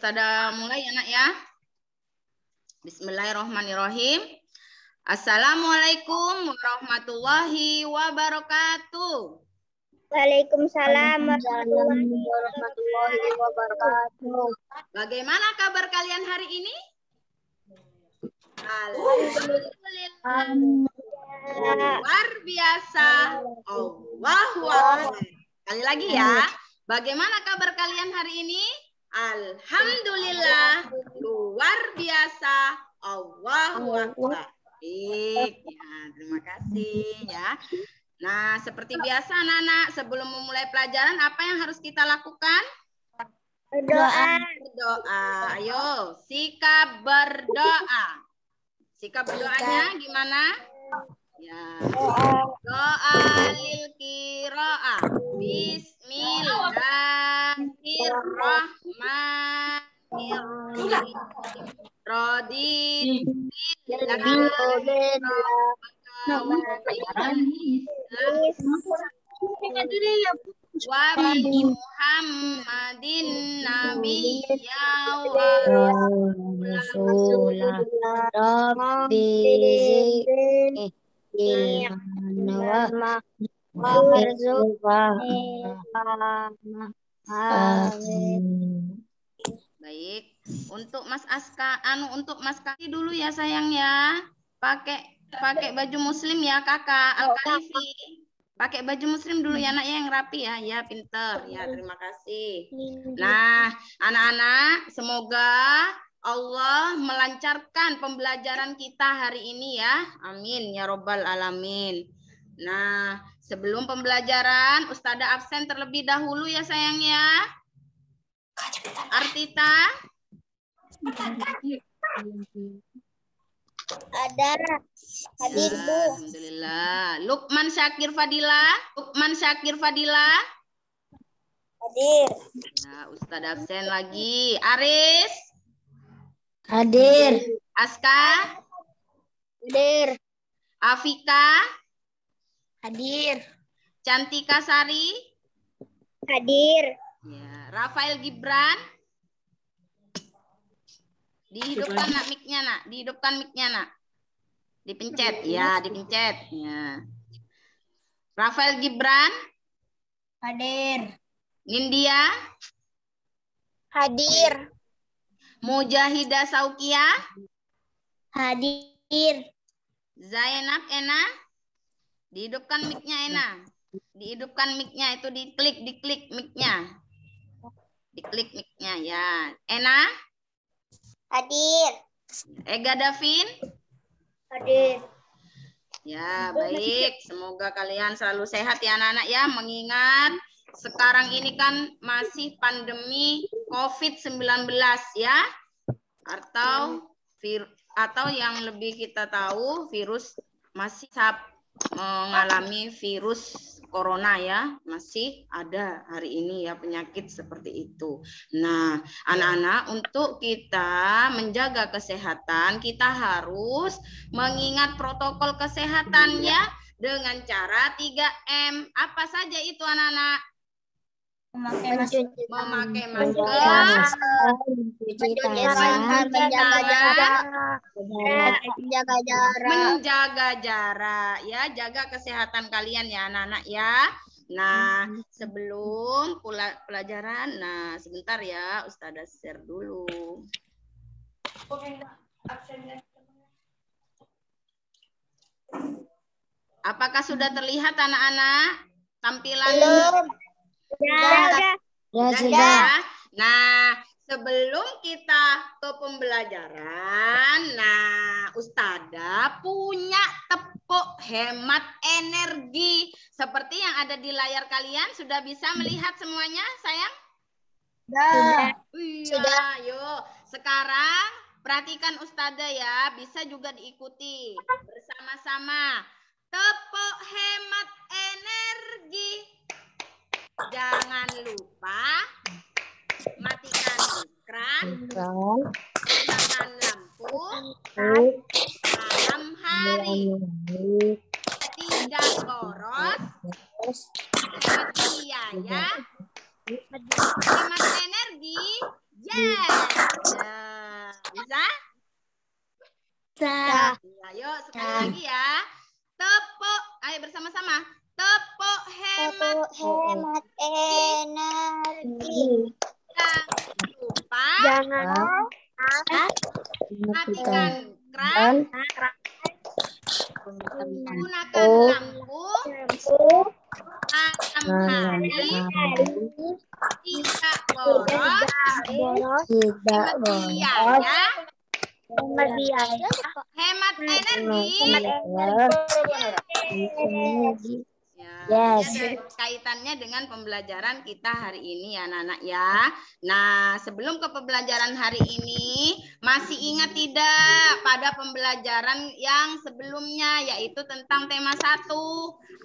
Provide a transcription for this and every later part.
Ustazah mulai ya nak ya. Bismillahirrahmanirrahim. Assalamualaikum warahmatullahi wabarakatuh. Waalaikumsalam warahmatullahi wabarakatuh. Bagaimana kabar kalian hari ini? Alhamdulillah. Luar biasa. Allahu Akbar. Sekali lagi ya. Bagaimana kabar kalian hari ini? Alhamdulillah. Luar biasa. Allahu Akbar. Baik. Ya, terima kasih ya. Nah, seperti biasa anak-anak, sebelum memulai pelajaran apa yang harus kita lakukan? Berdoa. Berdoa. Ayo, sikap berdoa. Sikap berdoanya gimana? Ya. Doa lil qiraah. Bismillahirrahmanirrahim. Wa bi Muhammadin nabiyya wa rasulah rabbi ilman wa Baik, untuk Mas Aska, untuk Mas Kaki dulu ya sayang ya. Pakai baju muslim ya Kakak Al-Khalifi. Pakai baju muslim dulu ya nak ya, yang rapi ya. Ya, pinter. Ya, terima kasih. Nah, anak-anak, semoga Allah melancarkan pembelajaran kita hari ini ya. Amin ya robbal alamin. Nah, sebelum pembelajaran, Ustazah absen terlebih dahulu ya sayang ya. Artita? Ada. Hadir, Bu. Alhamdulillah. Lukman Syakir Fadila? Lukman Syakir Fadila? Hadir. Nah, Ustadz absen lagi. Aris? Hadir. Aska? Hadir. Afika? Hadir. Cantika Sari? Hadir. Ya. Rafael Gibran? Dihidupkan nak mic-nya nak. Dihidupkan mic-nya nak. Dipencet. Ya, dipencet. Ya. Rafael Gibran? Hadir. Nindya? Hadir. Mujahidah Saukia? Hadir. Zainab Ena? Dihidupkan mic-nya Ena. Dihidupkan mic-nya, itu diklik mic-nya. Diklik mic-nya ya. Ena? Hadir. Ega Davin? Hadir. Ya, baik. Semoga kalian selalu sehat ya anak-anak ya. Mengingat sekarang ini kan masih pandemi COVID-19 ya. Atau yang lebih kita tahu virus masih mengalami virus corona ya, masih ada hari ini ya penyakit seperti itu. Nah, anak-anak, untuk kita menjaga kesehatan, kita harus mengingat protokol kesehatan ya dengan cara 3M. Apa saja itu anak-anak? Memakai masker, menjaga jarak ya, jaga kesehatan kalian ya anak-anak ya. Nah, sebelum pelajaran, nah sebentar ya, Ustazah share dulu. Apakah sudah terlihat anak-anak tampilan? Sudah. Nah, sebelum kita ke pembelajaran, nah Ustazah punya tepuk hemat energi. Seperti yang ada di layar kalian, sudah bisa melihat semuanya, sayang? Sudah. Yuk. Sekarang perhatikan Ustazah ya, bisa juga diikuti bersama-sama. Tepuk hemat energi. Jangan lupa matikan iklan, nyalakan lampu malam hari. Tidak boros, hemat biaya, hemat energi. Yes. Bisa. Ayo sekali lagi ya. Tepuk, ayo bersama-sama. Tepuk hemat Hemat energi. jangan lupa Jangan matikan keran, gunakan lampu malam hari, tidak boros, hemat biaya, hemat energi. Ya, ini ada kaitannya dengan pembelajaran kita hari ini ya anak-anak ya. Nah, sebelum ke pembelajaran hari ini, masih ingat tidak pada pembelajaran yang sebelumnya yaitu tentang tema 1.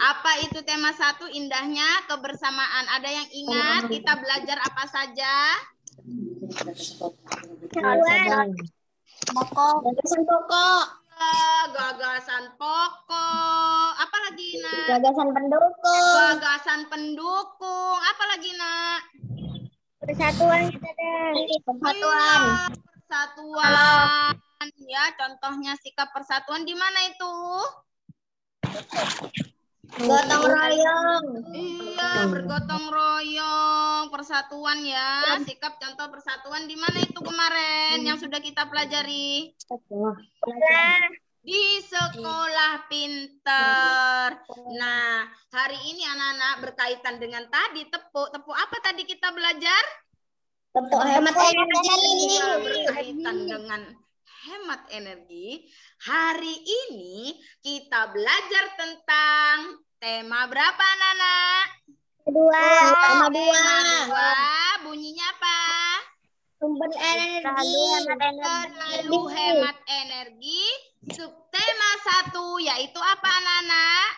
Apa itu tema 1? Indahnya kebersamaan. Ada yang ingat kita belajar apa saja? Gagasan pokok. Gagasan pokok. Apa lagi, Nak? Gagasan pendukung. Gagasan pendukung. Apa lagi, Nak? Persatuan. Persatuan. Persatuan. Ya, contohnya sikap persatuan di mana itu? Gotong royong. Iya, bergotong royong, persatuan ya. Sikap contoh persatuan di mana itu kemarin yang sudah kita pelajari? Di sekolah pinter. Nah, hari ini anak-anak berkaitan dengan tadi tepuk. Tepuk apa tadi kita belajar? Tepuk hemat energi. Iya, berkaitan dengan hemat energi. Hari ini kita belajar tentang tema berapa, anak-anak? Tema Tema 2. Bunyinya apa? Sumber energi. Selalu hemat energi. Subtema 1 yaitu apa, anak-anak?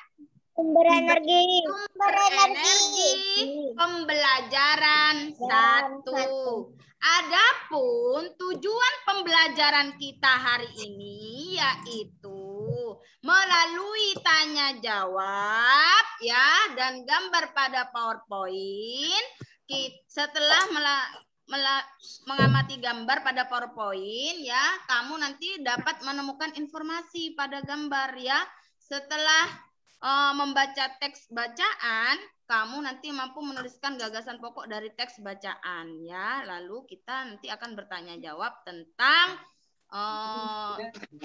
Sumber energi. Pembelajaran 1. Adapun tujuan pembelajaran kita hari ini yaitu melalui tanya jawab ya dan gambar pada PowerPoint. Setelah mengamati gambar pada PowerPoint ya, kamu nanti dapat menemukan informasi pada gambar ya. Setelah membaca teks bacaan, kamu nanti mampu menuliskan gagasan pokok dari teks bacaan ya. Lalu kita nanti akan bertanya jawab tentang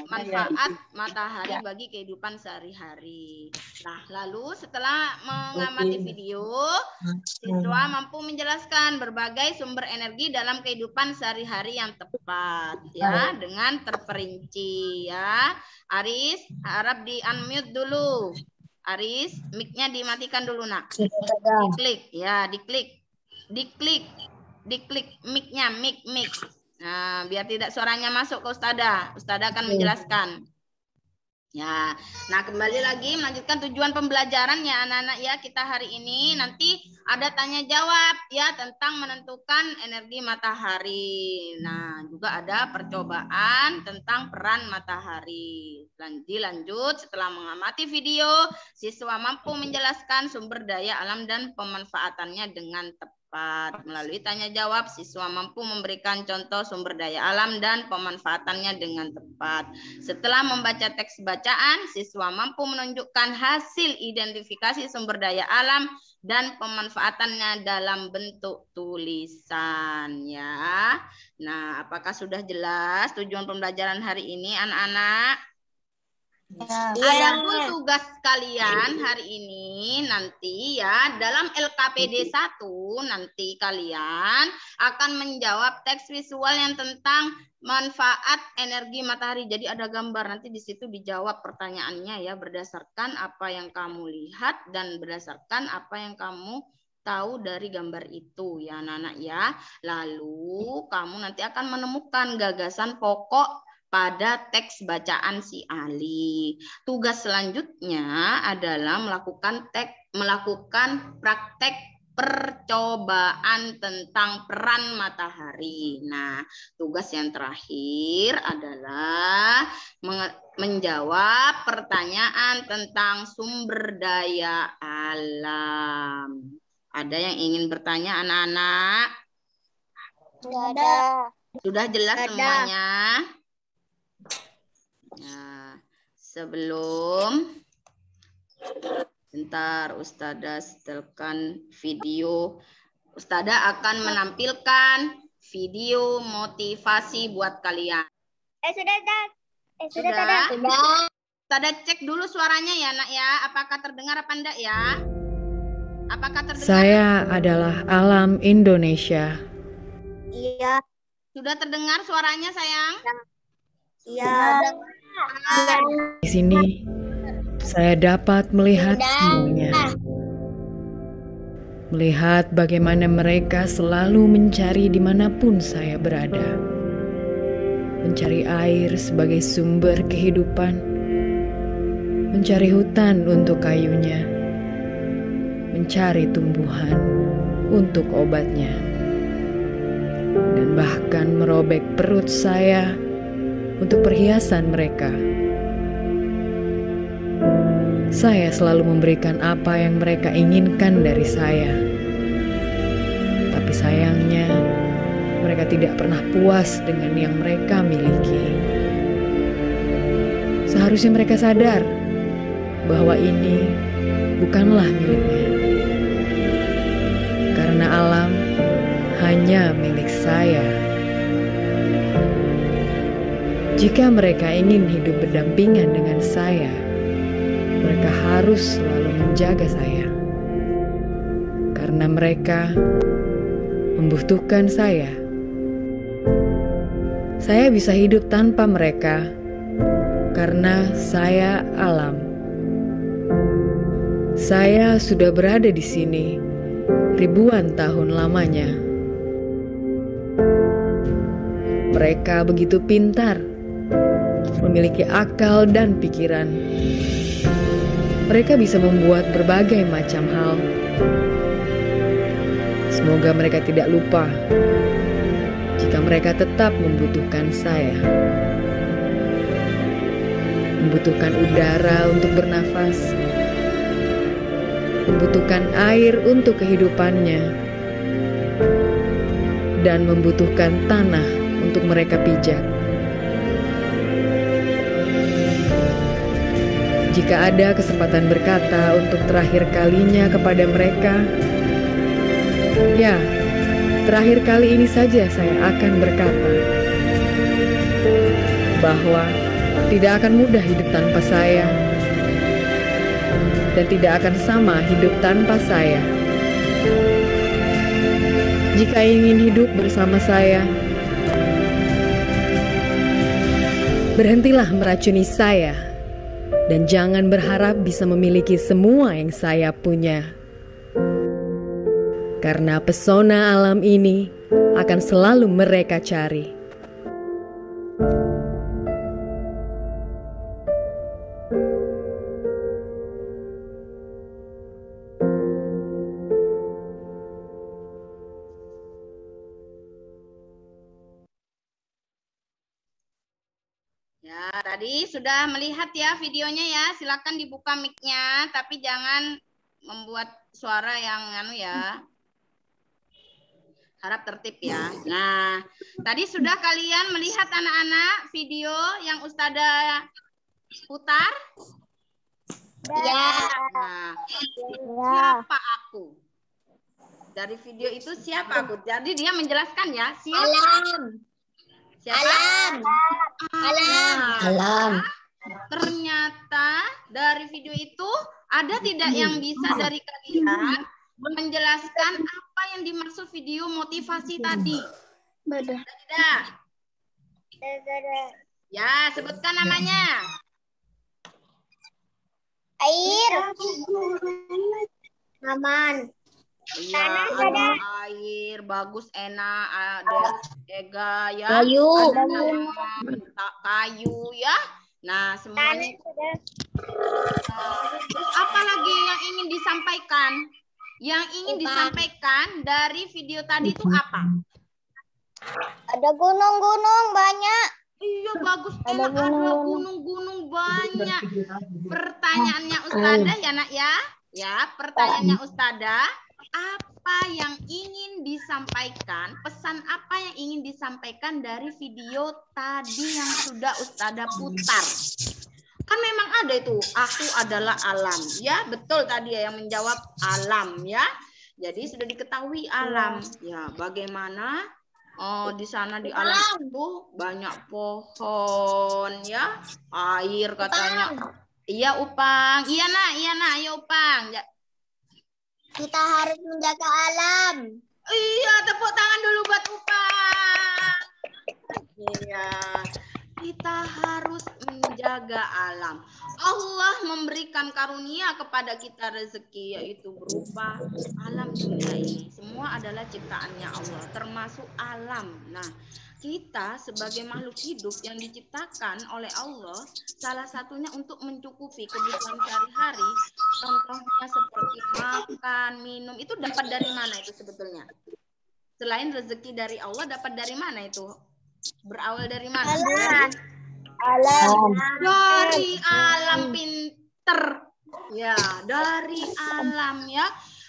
manfaat matahari bagi kehidupan sehari-hari. Nah, lalu setelah mengamati video, siswa mampu menjelaskan berbagai sumber energi dalam kehidupan sehari-hari yang tepat ya, dengan terperinci ya. Aris, harap di unmute dulu. Aris, mic-nya dimatikan dulu, Nak. Diklik ya, diklik mic-nya, mic. Nah, biar tidak suaranya masuk ke Ustadzah. Ustadzah akan menjelaskan. Ya, nah kembali lagi melanjutkan tujuan pembelajaran ya anak-anak ya, kita hari ini nanti ada tanya jawab ya tentang menentukan energi matahari. Nah, juga ada percobaan tentang peran matahari. Dilanjut setelah mengamati video, siswa mampu menjelaskan sumber daya alam dan pemanfaatannya dengan tepat. Melalui tanya jawab, siswa mampu memberikan contoh sumber daya alam dan pemanfaatannya dengan tepat. Setelah membaca teks bacaan, siswa mampu menunjukkan hasil identifikasi sumber daya alam dan pemanfaatannya dalam bentuk tulisan ya. Nah, apakah sudah jelas tujuan pembelajaran hari ini anak-anak? Adapun tugas kalian hari ini nanti ya dalam LKPD 1 nanti kalian akan menjawab teks visual yang tentang manfaat energi matahari. Jadi ada gambar nanti di situ dijawab pertanyaannya ya berdasarkan apa yang kamu lihat dan berdasarkan apa yang kamu tahu dari gambar itu ya anak-anak ya. Lalu kamu nanti akan menemukan gagasan pokok pada teks bacaan si Ali. Tugas selanjutnya adalah melakukan praktek percobaan tentang peran matahari. Nah, tugas yang terakhir adalah menjawab pertanyaan tentang sumber daya alam. Ada yang ingin bertanya anak-anak? Sudah ada. Sudah jelas semuanya? Nah, sebelum bentar Ustazah setelkan video. Ustazah akan menampilkan video motivasi buat kalian. Sudah. Ustazah cek dulu suaranya ya, Nak ya. Apakah terdengar apa enggak ya? Apakah terdengar? Saya adalah Alam Indonesia. Iya. Sudah terdengar suaranya, sayang? Iya. Di sini saya dapat melihat semuanya. Melihat bagaimana mereka selalu mencari dimanapun saya berada. Mencari air sebagai sumber kehidupan. Mencari hutan untuk kayunya. Mencari tumbuhan untuk obatnya. Dan bahkan merobek perut saya untuk perhiasan mereka. Saya selalu memberikan apa yang mereka inginkan dari saya. Tapi sayangnya, mereka tidak pernah puas dengan yang mereka miliki. Seharusnya mereka sadar bahwa ini bukanlah miliknya. Karena alam hanya milik saya. Jika mereka ingin hidup berdampingan dengan saya, mereka harus selalu menjaga saya. Karena mereka membutuhkan saya. Saya bisa hidup tanpa mereka karena saya alam. Saya sudah berada di sini ribuan tahun lamanya. Mereka begitu pintar, memiliki akal dan pikiran. Mereka bisa membuat berbagai macam hal. Semoga mereka tidak lupa jika mereka tetap membutuhkan saya. Membutuhkan udara untuk bernafas. Membutuhkan air untuk kehidupannya. Dan membutuhkan tanah untuk mereka pijak. Jika ada kesempatan berkata untuk terakhir kalinya kepada mereka, ya, terakhir kali ini saja saya akan berkata bahwa tidak akan mudah hidup tanpa saya dan tidak akan sama hidup tanpa saya. Jika ingin hidup bersama saya, berhentilah meracuni saya. Dan jangan berharap bisa memiliki semua yang saya punya. Karena pesona alam ini akan selalu mereka cari. Ya, tadi sudah melihat ya videonya ya. Silakan dibuka mic-nya, tapi jangan membuat suara yang ya. Harap tertib ya. Nah, tadi sudah kalian melihat anak-anak video yang Ustazah putar? Ya. Nah, siapa aku? Dari video itu siapa aku? Jadi dia menjelaskan ya, siapa? Alam. Siapa? Alam. Ternyata dari video itu ada tidak yang bisa dari kalian menjelaskan apa yang dimaksud video motivasi tadi? Tidak. Ya, sebutkan namanya. Air. Aman. Iya, ada air, bagus, enak, ada ega ya. Kayu. Ada kayu ya. Nah, semuanya. Terus apa lagi yang ingin disampaikan? Yang ingin disampaikan dari video tadi itu apa? Ada gunung-gunung banyak. Iya, bagus, enak, ada gunung-gunung banyak. Pertanyaannya Ustazah ya, Nak ya. Ya, pertanyaannya Ustazah. apa yang ingin disampaikan, pesan apa yang ingin disampaikan dari video tadi yang sudah Ustazah putar. Kan memang ada itu, aku adalah alam. Ya, betul tadi ya yang menjawab alam ya. Jadi sudah diketahui alam. Ya, bagaimana di sana di alam itu banyak pohon ya, air katanya. Iya, Upang. Iya, Nak. Iya, Nak. Ayo, Upang. Ya. Kita harus menjaga alam. Iya, tepuk tangan dulu buat Upang. Iya. Kita harus menjaga alam. Allah memberikan karunia kepada kita rezeki, yaitu berupa alam dunia ini. Semua adalah ciptaannya Allah, termasuk alam. Nah, kita sebagai makhluk hidup yang diciptakan oleh Allah, salah satunya untuk mencukupi kebutuhan sehari-hari, contohnya seperti makan, minum, itu dapat dari mana itu sebetulnya? Selain rezeki dari Allah, dapat dari mana itu? Berawal dari mana? Alam. Dari alam pinter. Ya, dari alam ya.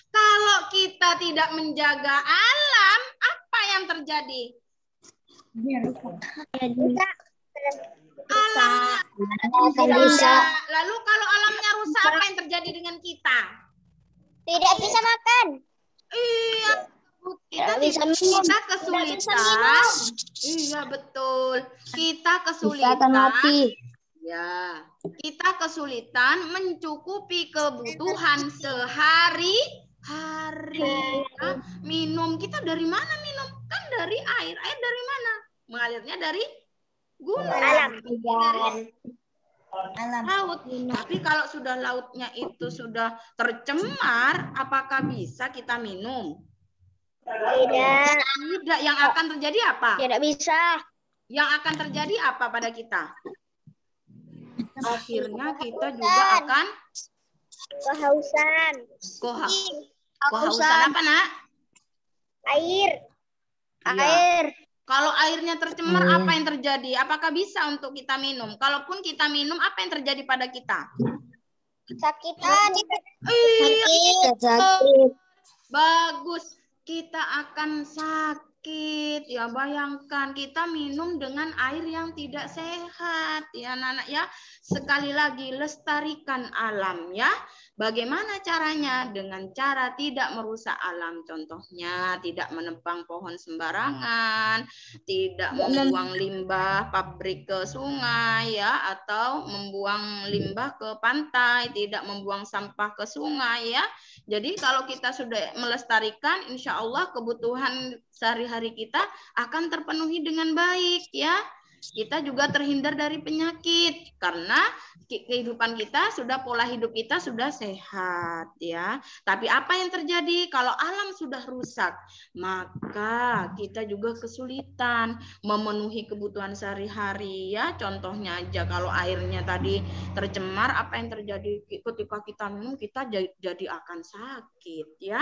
Kalau kita tidak menjaga alam, apa yang terjadi? Alam rusak. Lalu kalau alamnya rusak, apa yang terjadi dengan kita? Tidak bisa makan. Iya, kita kesulitan. Iya, betul. Kita kesulitan. Ya, kita kesulitan mencukupi kebutuhan sehari-hari. Minum kita dari mana minum? Kan dari air. Air dari mana? Mengalirnya dari gunung. Dari laut. Tapi kalau sudah lautnya itu sudah tercemar, apakah bisa kita minum? Tidak. Yang akan terjadi apa? Tidak bisa. Yang akan terjadi apa pada kita? Akhirnya kita juga akan kehausan. Kehausan apa, Nak? Air. Ya. Kalau airnya tercemar, apa yang terjadi? Apakah bisa untuk kita minum? Kalaupun kita minum, apa yang terjadi pada kita? Sakitan. Sakit. Bagus. Kita akan sakit. Ya, bayangkan kita minum dengan air yang tidak sehat. Ya, anak-anak ya. Sekali lagi, lestarikan alam ya. Bagaimana caranya? Dengan cara tidak merusak alam. Contohnya, tidak menebang pohon sembarangan, tidak membuang limbah pabrik ke sungai, ya, atau membuang limbah ke pantai, tidak membuang sampah ke sungai, ya. Jadi kalau kita sudah melestarikan, insya Allah kebutuhan sehari-hari kita akan terpenuhi dengan baik, ya. Kita juga terhindar dari penyakit karena kehidupan kita sudah, pola hidup kita sudah sehat ya. Tapi apa yang terjadi kalau alam sudah rusak? Maka kita juga kesulitan memenuhi kebutuhan sehari-hari ya. Contohnya aja kalau airnya tadi tercemar, apa yang terjadi ketika kita minum? Kita jadi akan sakit ya.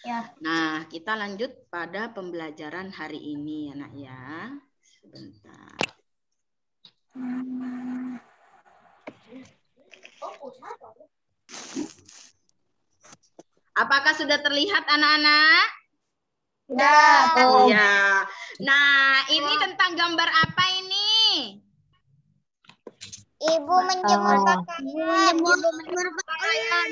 Ya. Nah, kita lanjut pada pembelajaran hari ini ya, Nak ya. Sebentar. Apakah sudah terlihat anak-anak? Ya. Nah, ini tentang gambar apa ini? Ibu menjemur pakaian. Ibu menjemur pakaian.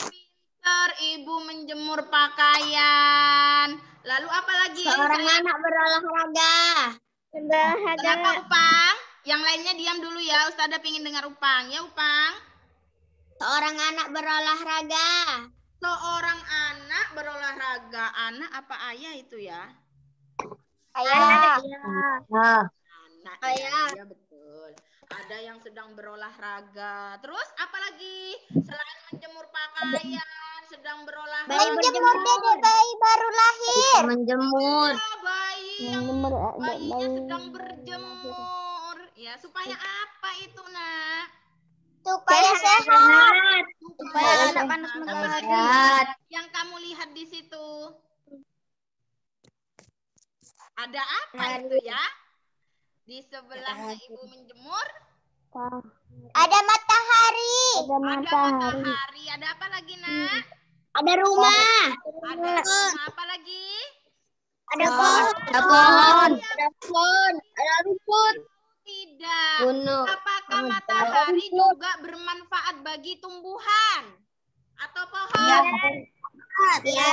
Pintar, ibu menjemur pakaian. Lalu apa lagi? Seorang anak berolahraga. Kenapa Upang? Yang lainnya diam dulu ya. Ustazah pengen dengar Upang. Ya Upang. Seorang anak berolahraga. Seorang anak berolahraga. Anak apa ayah itu ya? Ayah. Anak. Ayah. Ya betul. Ada yang sedang berolahraga. Terus apa lagi? Selain menjemur pakaian, sedang berolahraga. Menjemur dede bayi baru lahir. Menjemur. Bayinya sedang berjemur. Ya, supaya apa itu, Nak? Supaya sehat. Supaya tidak panas matahari. Yang kamu lihat di situ. Ada apa itu ya? Di sebelahnya ibu menjemur. Ada matahari. Ada matahari. Ada apa lagi, Nak? Ada rumah. Ada rumah. Apa lagi? Ada pohon. Ada pohon. Ada pohon. Ada rumput. Tidak. Gunung. Apakah matahari juga bermanfaat bagi tumbuhan atau pohon? Iya.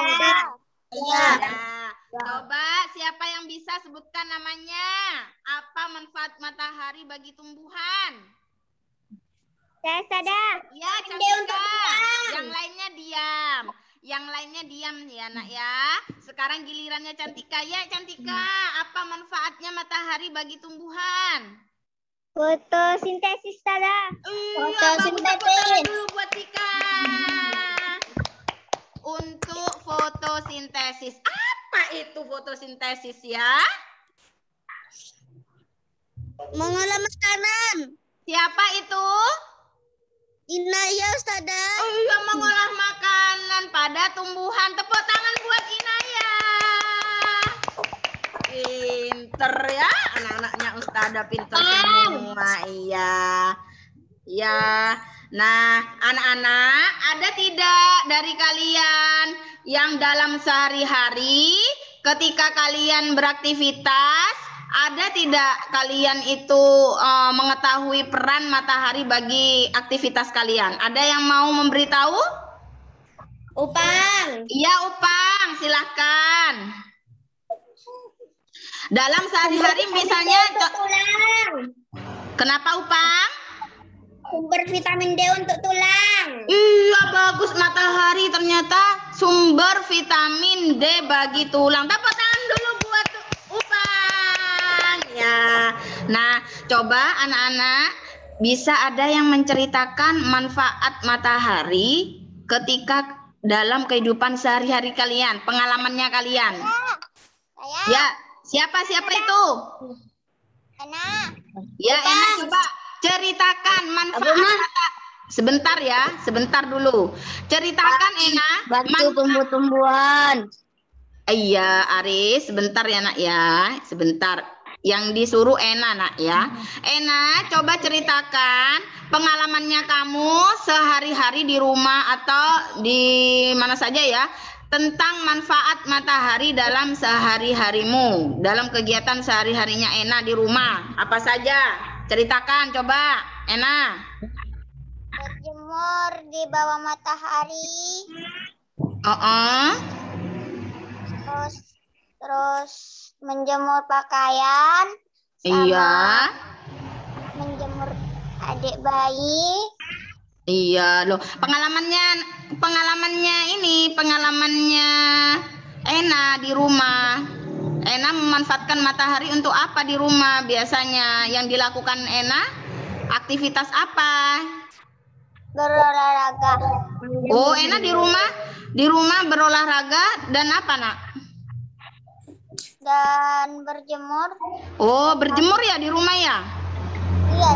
Iya. Ya. Coba siapa yang bisa sebutkan namanya? Apa manfaat matahari bagi tumbuhan? Saya sadar. Ya, Cantika. Yang lainnya diam. Yang lainnya diam ya, Nak ya. Sekarang gilirannya Cantika. Ya, Cantika, apa manfaatnya matahari bagi tumbuhan? Fotosintesis sadar. Fotosintesis. Dulu buat Tika. Untuk fotosintesis. Apa itu fotosintesis ya? Mengolah makanan. Siapa itu? Inaya Ustazah. Oh iya, mengolah makanan pada tumbuhan. Tepuk tangan buat Inaya. Pinter ya, anak-anaknya Ustazah pinter semua. Iya. Ya. Nah, anak-anak, ada tidak dari kalian yang dalam sehari-hari ketika kalian beraktivitas, ada tidak kalian itu mengetahui peran matahari bagi aktivitas kalian? Ada yang mau memberitahu? Upang. Iya, Upang, silahkan. Dalam sehari-hari misalnya, Tulang. kenapa Upang? Sumber vitamin D untuk tulang. Iya, bagus, matahari ternyata sumber vitamin D bagi tulang. Tepuk tangan dulu buat Upang. Ya. Nah, coba anak-anak bisa ada yang menceritakan manfaat matahari ketika dalam kehidupan sehari-hari kalian, pengalamannya kalian. Ya, siapa itu? Enak. Ya, enak, coba ceritakan manfaat sebentar ya, sebentar dulu. Ceritakan Ena. Bantu tumbuh-tumbuhan. Iya, Aris, sebentar ya Nak ya, sebentar. Yang disuruh Ena Nak ya. Ena, coba ceritakan pengalamannya kamu sehari-hari di rumah atau di mana saja ya, tentang manfaat matahari dalam sehari-harimu, dalam kegiatan sehari-harinya Ena di rumah. Apa saja? Ceritakan coba, Ena. Berjemur di bawah matahari. Terus menjemur pakaian. Iya. Menjemur adik bayi. Iya loh. Pengalamannya Ena di rumah. Ena memanfaatkan matahari untuk apa di rumah biasanya? Yang dilakukan Ena aktivitas apa? Berolahraga. Oh, Ena di rumah berolahraga dan apa, Nak? Dan berjemur. Oh, berjemur ya di rumah ya? Iya.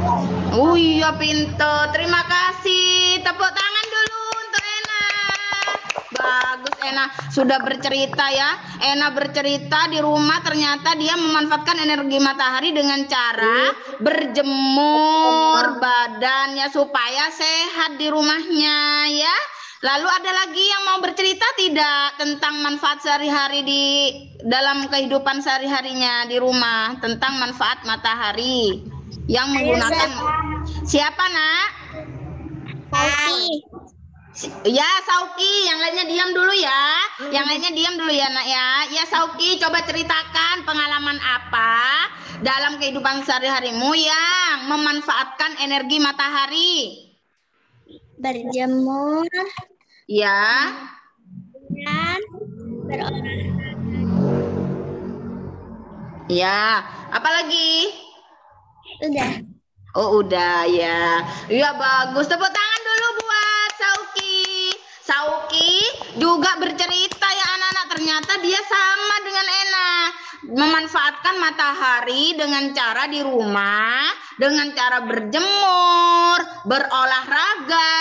Oh iya, pintar. Terima kasih. Tepuk tangan dulu untuk Ena. Bagus, Ena sudah bercerita ya. Ena bercerita di rumah ternyata dia memanfaatkan energi matahari dengan cara berjemur badannya supaya sehat di rumahnya ya. Lalu ada lagi yang mau bercerita tidak tentang manfaat sehari-hari di dalam kehidupan sehari-harinya di rumah, tentang manfaat matahari yang menggunakan siapa, Nak? Sauki. Ya, Sauki, yang lainnya diam dulu ya. Yang lainnya diam dulu ya, Nak ya. Ya, Sauki, coba ceritakan pengalaman apa dalam kehidupan sehari-harimu yang memanfaatkan energi matahari. Berjemur. Ya. Dan berolahraga. Ya, apalagi? Udah. Oh, udah ya. Iya, bagus. Tepuk tangan dulu buat Sauki. Sauki juga bercerita ya anak-anak, ternyata dia sama dengan Ena. Memanfaatkan matahari dengan cara di rumah, dengan cara berjemur, berolahraga,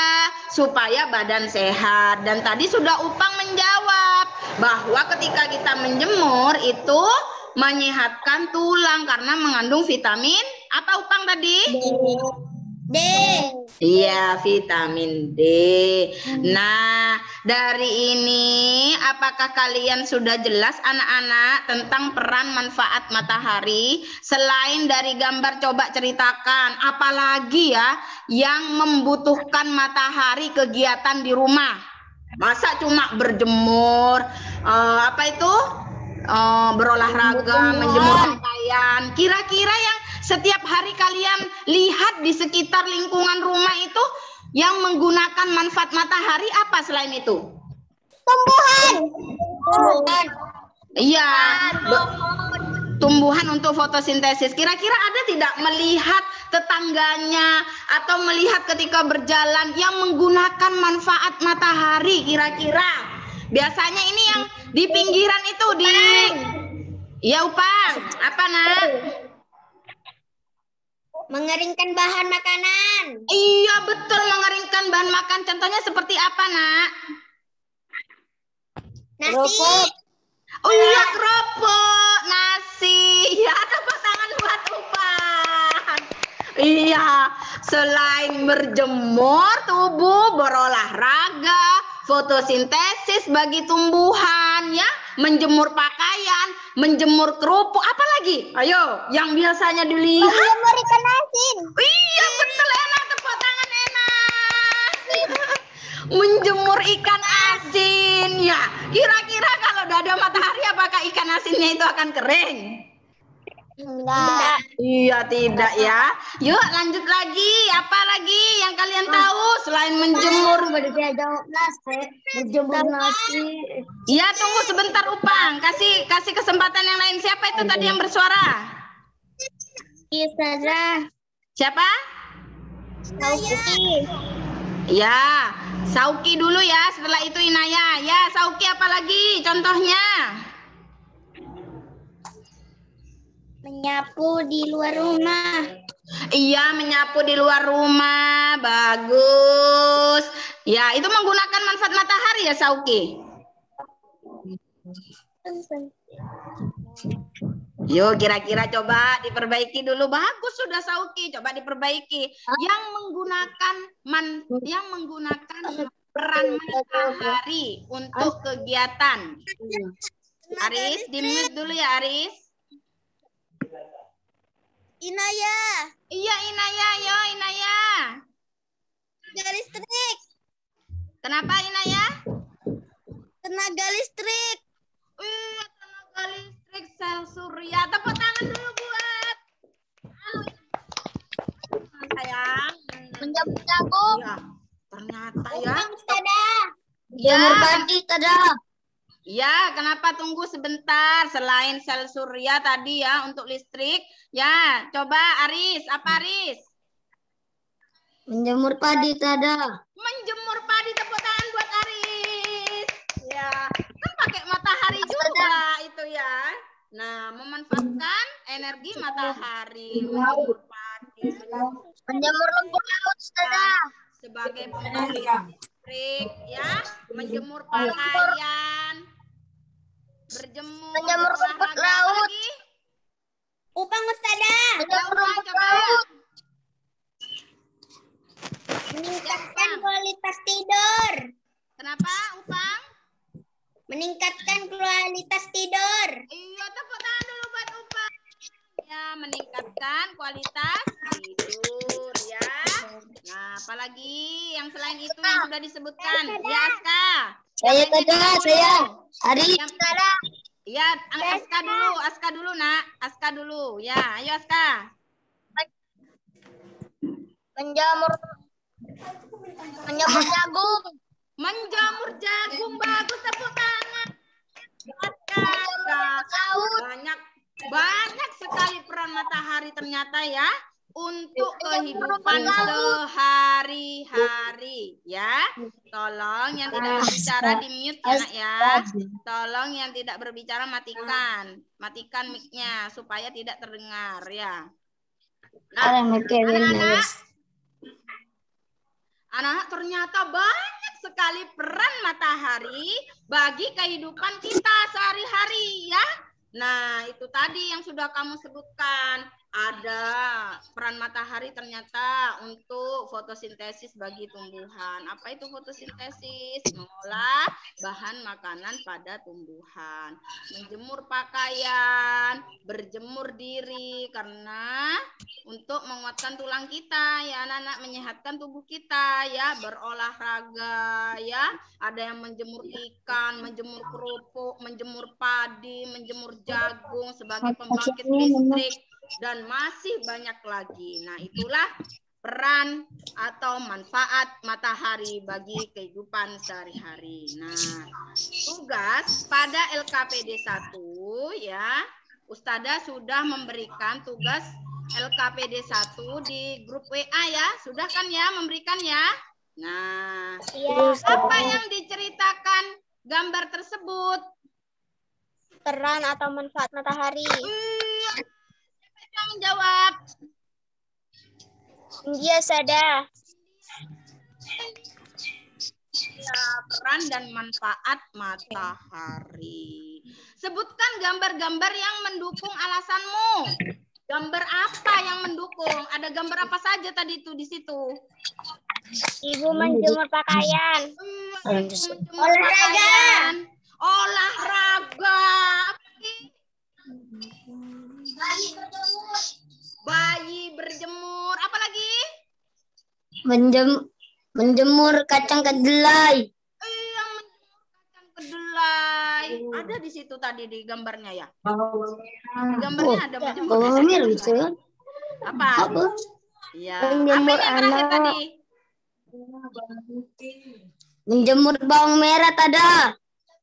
supaya badan sehat. Dan tadi sudah Upang menjawab bahwa ketika kita menjemur itu menyehatkan tulang karena mengandung vitamin apa Upang tadi? D. Iya, vitamin D. Nah, dari ini apakah kalian sudah jelas anak-anak tentang peran manfaat matahari? Selain dari gambar, coba ceritakan apalagi ya yang membutuhkan matahari kegiatan di rumah. Masa cuma berjemur, apa itu? Berolahraga, menjemur pakaian. Kira-kira yang setiap hari kalian lihat di sekitar lingkungan rumah itu yang menggunakan manfaat matahari apa selain itu? Tumbuhan. Iya, tumbuhan untuk fotosintesis. Kira-kira ada tidak melihat tetangganya atau melihat ketika berjalan yang menggunakan manfaat matahari kira-kira? Biasanya ini yang di pinggiran itu di... Ya, Upang. Apa, Nak? Mengeringkan bahan makanan. Iya, betul, mengeringkan bahan makan. Contohnya seperti apa, Nak? Nasi. Oh iya, keropok, nasi. Ya, tepuk tangan buat Upang. Iya, selain berjemur, tubuh berolahraga, fotosintesis bagi tumbuhan, ya, menjemur pakaian, menjemur kerupuk, apa lagi? Ayo, yang biasanya dilihat. Menjemur ikan asin. Iya, betul, enak, tepuk tangan, enak. Menjemur ikan asin, ya. Kira-kira kalau udah ada matahari, apakah ikan asinnya itu akan kering? Enggak. Iya, tidak ya. Yuk lanjut lagi. Apa lagi yang kalian tahu selain menjemur? Menjemur nasi. Iya, tunggu sebentar Upang. Kasih kesempatan yang lain. Siapa itu tadi yang bersuara? Ustazah. Siapa? Sauki. Ya, Sauki dulu ya. Setelah itu Inaya. Ya, Sauki apa lagi? Contohnya? Menyapu di luar rumah. Iya, menyapu di luar rumah. Bagus. Ya, itu menggunakan manfaat matahari ya, Sauki? Yuk, kira-kira coba diperbaiki dulu. Bagus sudah, Sauki. Coba diperbaiki. Yang menggunakan peran matahari untuk kegiatan. Aris, di-mute dulu ya, Aris. Inaya. Iya, Inaya. Yo, Inaya. Listrik. Kenapa, Inaya? Tenaga listrik. Iya, tenaga listrik sel surya. Tepuk tangan dulu buat. Sayang. Menjemur jagung. Iya, ternyata ya. Jemur padi, Ustazah. Ya, kenapa tunggu sebentar? Selain sel surya tadi ya untuk listrik, ya coba Aris, apa Aris? Menjemur padi, Ustazah. Menjemur padi, tepuk tangan buat Aris. Ya, kan pakai matahari juga itu ya. Nah, memanfaatkan energi matahari, menjemur padi, Menjemur lumpur laut, Ustazah. sebagai pembangkit listrik, ya, menjemur pakaian. Berjemur, menjemur rumput berolahraga, laut. apa lagi? Upang, Ustazah. Menjemur rumput Coba. laut. Meningkatkan kualitas tidur. Kenapa, Upang? Meningkatkan kualitas tidur. Iya, tepuk tangan dulu buat Upang. Ya, meningkatkan kualitas tidur, ya. Nah, apalagi yang selain itu yang sudah disebutkan? Ya, Aska. Saya Ari. Ya, Aska dulu, Nak. Aska dulu. Ya, ayo Aska. Menjamur jagung. Menjamur jagung, bagus, tepuk tangan. Banyak sekali peran matahari ternyata ya untuk kehidupan sehari-hari ya. Tolong yang tidak berbicara di mute ya, Nak ya. Tolong yang tidak berbicara matikan mic-nya supaya tidak terdengar ya. Nah, anak-anak ternyata banyak sekali peran matahari bagi kehidupan kita sehari-hari ya. Nah, itu tadi yang sudah kamu sebutkan. ada peran matahari ternyata untuk fotosintesis bagi tumbuhan. Apa itu fotosintesis? Mengolah bahan makanan pada tumbuhan. Menjemur pakaian, berjemur diri karena untuk menguatkan tulang kita ya anak-anak, menyehatkan tubuh kita ya, berolahraga ya. Ada yang menjemur ikan, menjemur kerupuk, menjemur padi, menjemur jagung sebagai pembangkit listrik, dan masih banyak lagi. Nah, itulah peran atau manfaat matahari bagi kehidupan sehari-hari. Nah, tugas pada LKPD 1 ya, Ustada sudah memberikan tugas LKPD 1 di grup WA ya. Sudah kan ya memberikan ya? Nah, apa yang diceritakan gambar tersebut? Peran atau manfaat matahari. Yang menjawab. Dia sadar. Ya, peran dan manfaat matahari. Sebutkan gambar-gambar yang mendukung alasanmu. Gambar apa yang mendukung? Ada gambar apa saja tadi itu di situ? Ibu menjemur pakaian. Olahraga. Olahraga. Bayi berjemur. Apa lagi? Menjemur kacang kedelai. Iya, menjemur kacang kedelai. Ada di situ tadi di gambarnya ya? Di gambarnya ada menjemur kacang kedelai. Apa? Iya. Apa ini yang terakhir tadi? Menjemur bawang merah ada.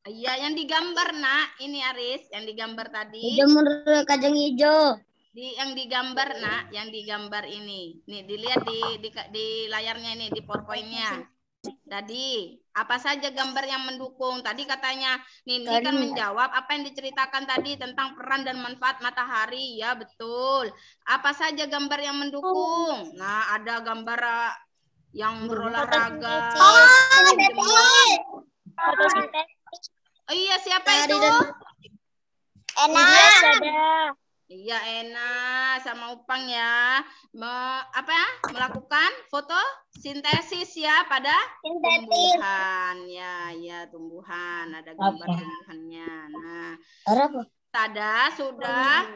Iya, yang digambar nak. Ini Aris, yang digambar tadi. Menjemur kacang hijau. Yang digambar nak, yang digambar ini. Nih, dilihat di layarnya ini, di PowerPoint-nya. Tadi, apa saja gambar yang mendukung? Tadi katanya, Nindi kan menjawab apa yang diceritakan tadi tentang peran dan manfaat matahari. Ya, betul. Apa saja gambar yang mendukung? Nah, ada gambar yang berolahraga. Oh iya, siapa itu? Enak. Iya, enak sama Upang ya. Melakukan fotosintesis ya pada tumbuhan. Ya, tumbuhan. Ada gambar tumbuhannya. Nah, Tada sudah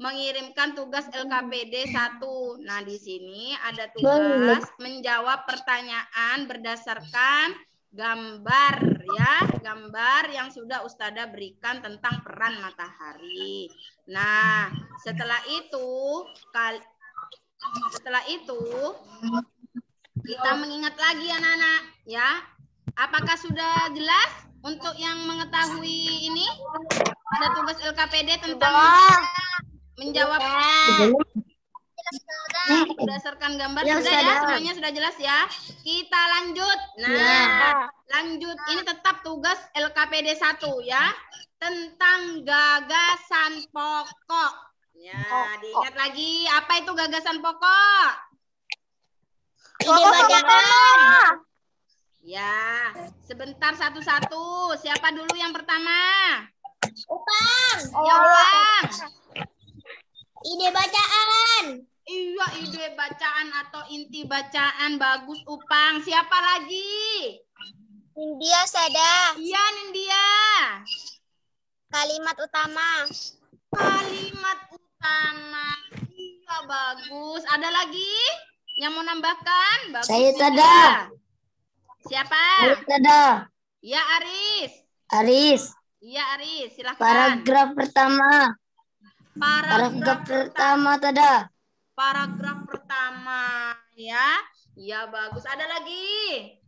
mengirimkan tugas LKPD 1. Nah, di sini ada tugas menjawab pertanyaan berdasarkan gambar ya, gambar yang sudah Ustada berikan tentang peran matahari. Nah, setelah itu kita mengingat lagi anak-anak ya. Apakah sudah jelas untuk yang mengetahui ini pada tugas LKPD tentang menjawab berdasarkan gambar? Sudah ya, semuanya sudah jelas ya. Kita lanjut. Nah, lanjut. Ini tetap tugas LKPD 1 ya. Tentang gagasan pokok. Ya, diingat lagi. Apa itu gagasan pokok? Ide bacaan. Ya, sebentar satu-satu. Siapa dulu yang pertama? Upang. Ya, Upang. Ide bacaan. Iya, ide bacaan atau inti bacaan. Bagus, Upang. Siapa lagi? India sada. Iya, Nindya. Kalimat utama. Kalimat utama. Iya, bagus. Ada lagi yang mau nambahkan? Bagus, Saya Nindya. tada. Siapa? Saya tada. Ya, Aris. Aris. Iya, Aris. Silahkan. Paragraf pertama. Paragraf pertama tada. Paragraf pertama ya. Ya, bagus. Ada lagi?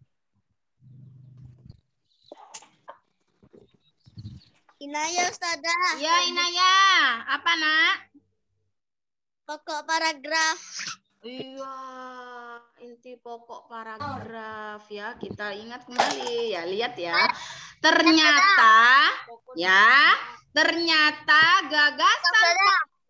Inaya Ustazah. Ya, Inaya. Apa, Nak? Pokok paragraf. Iya, inti pokok paragraf ya. Kita ingat kembali ya. Lihat ya. Ternyata gagasan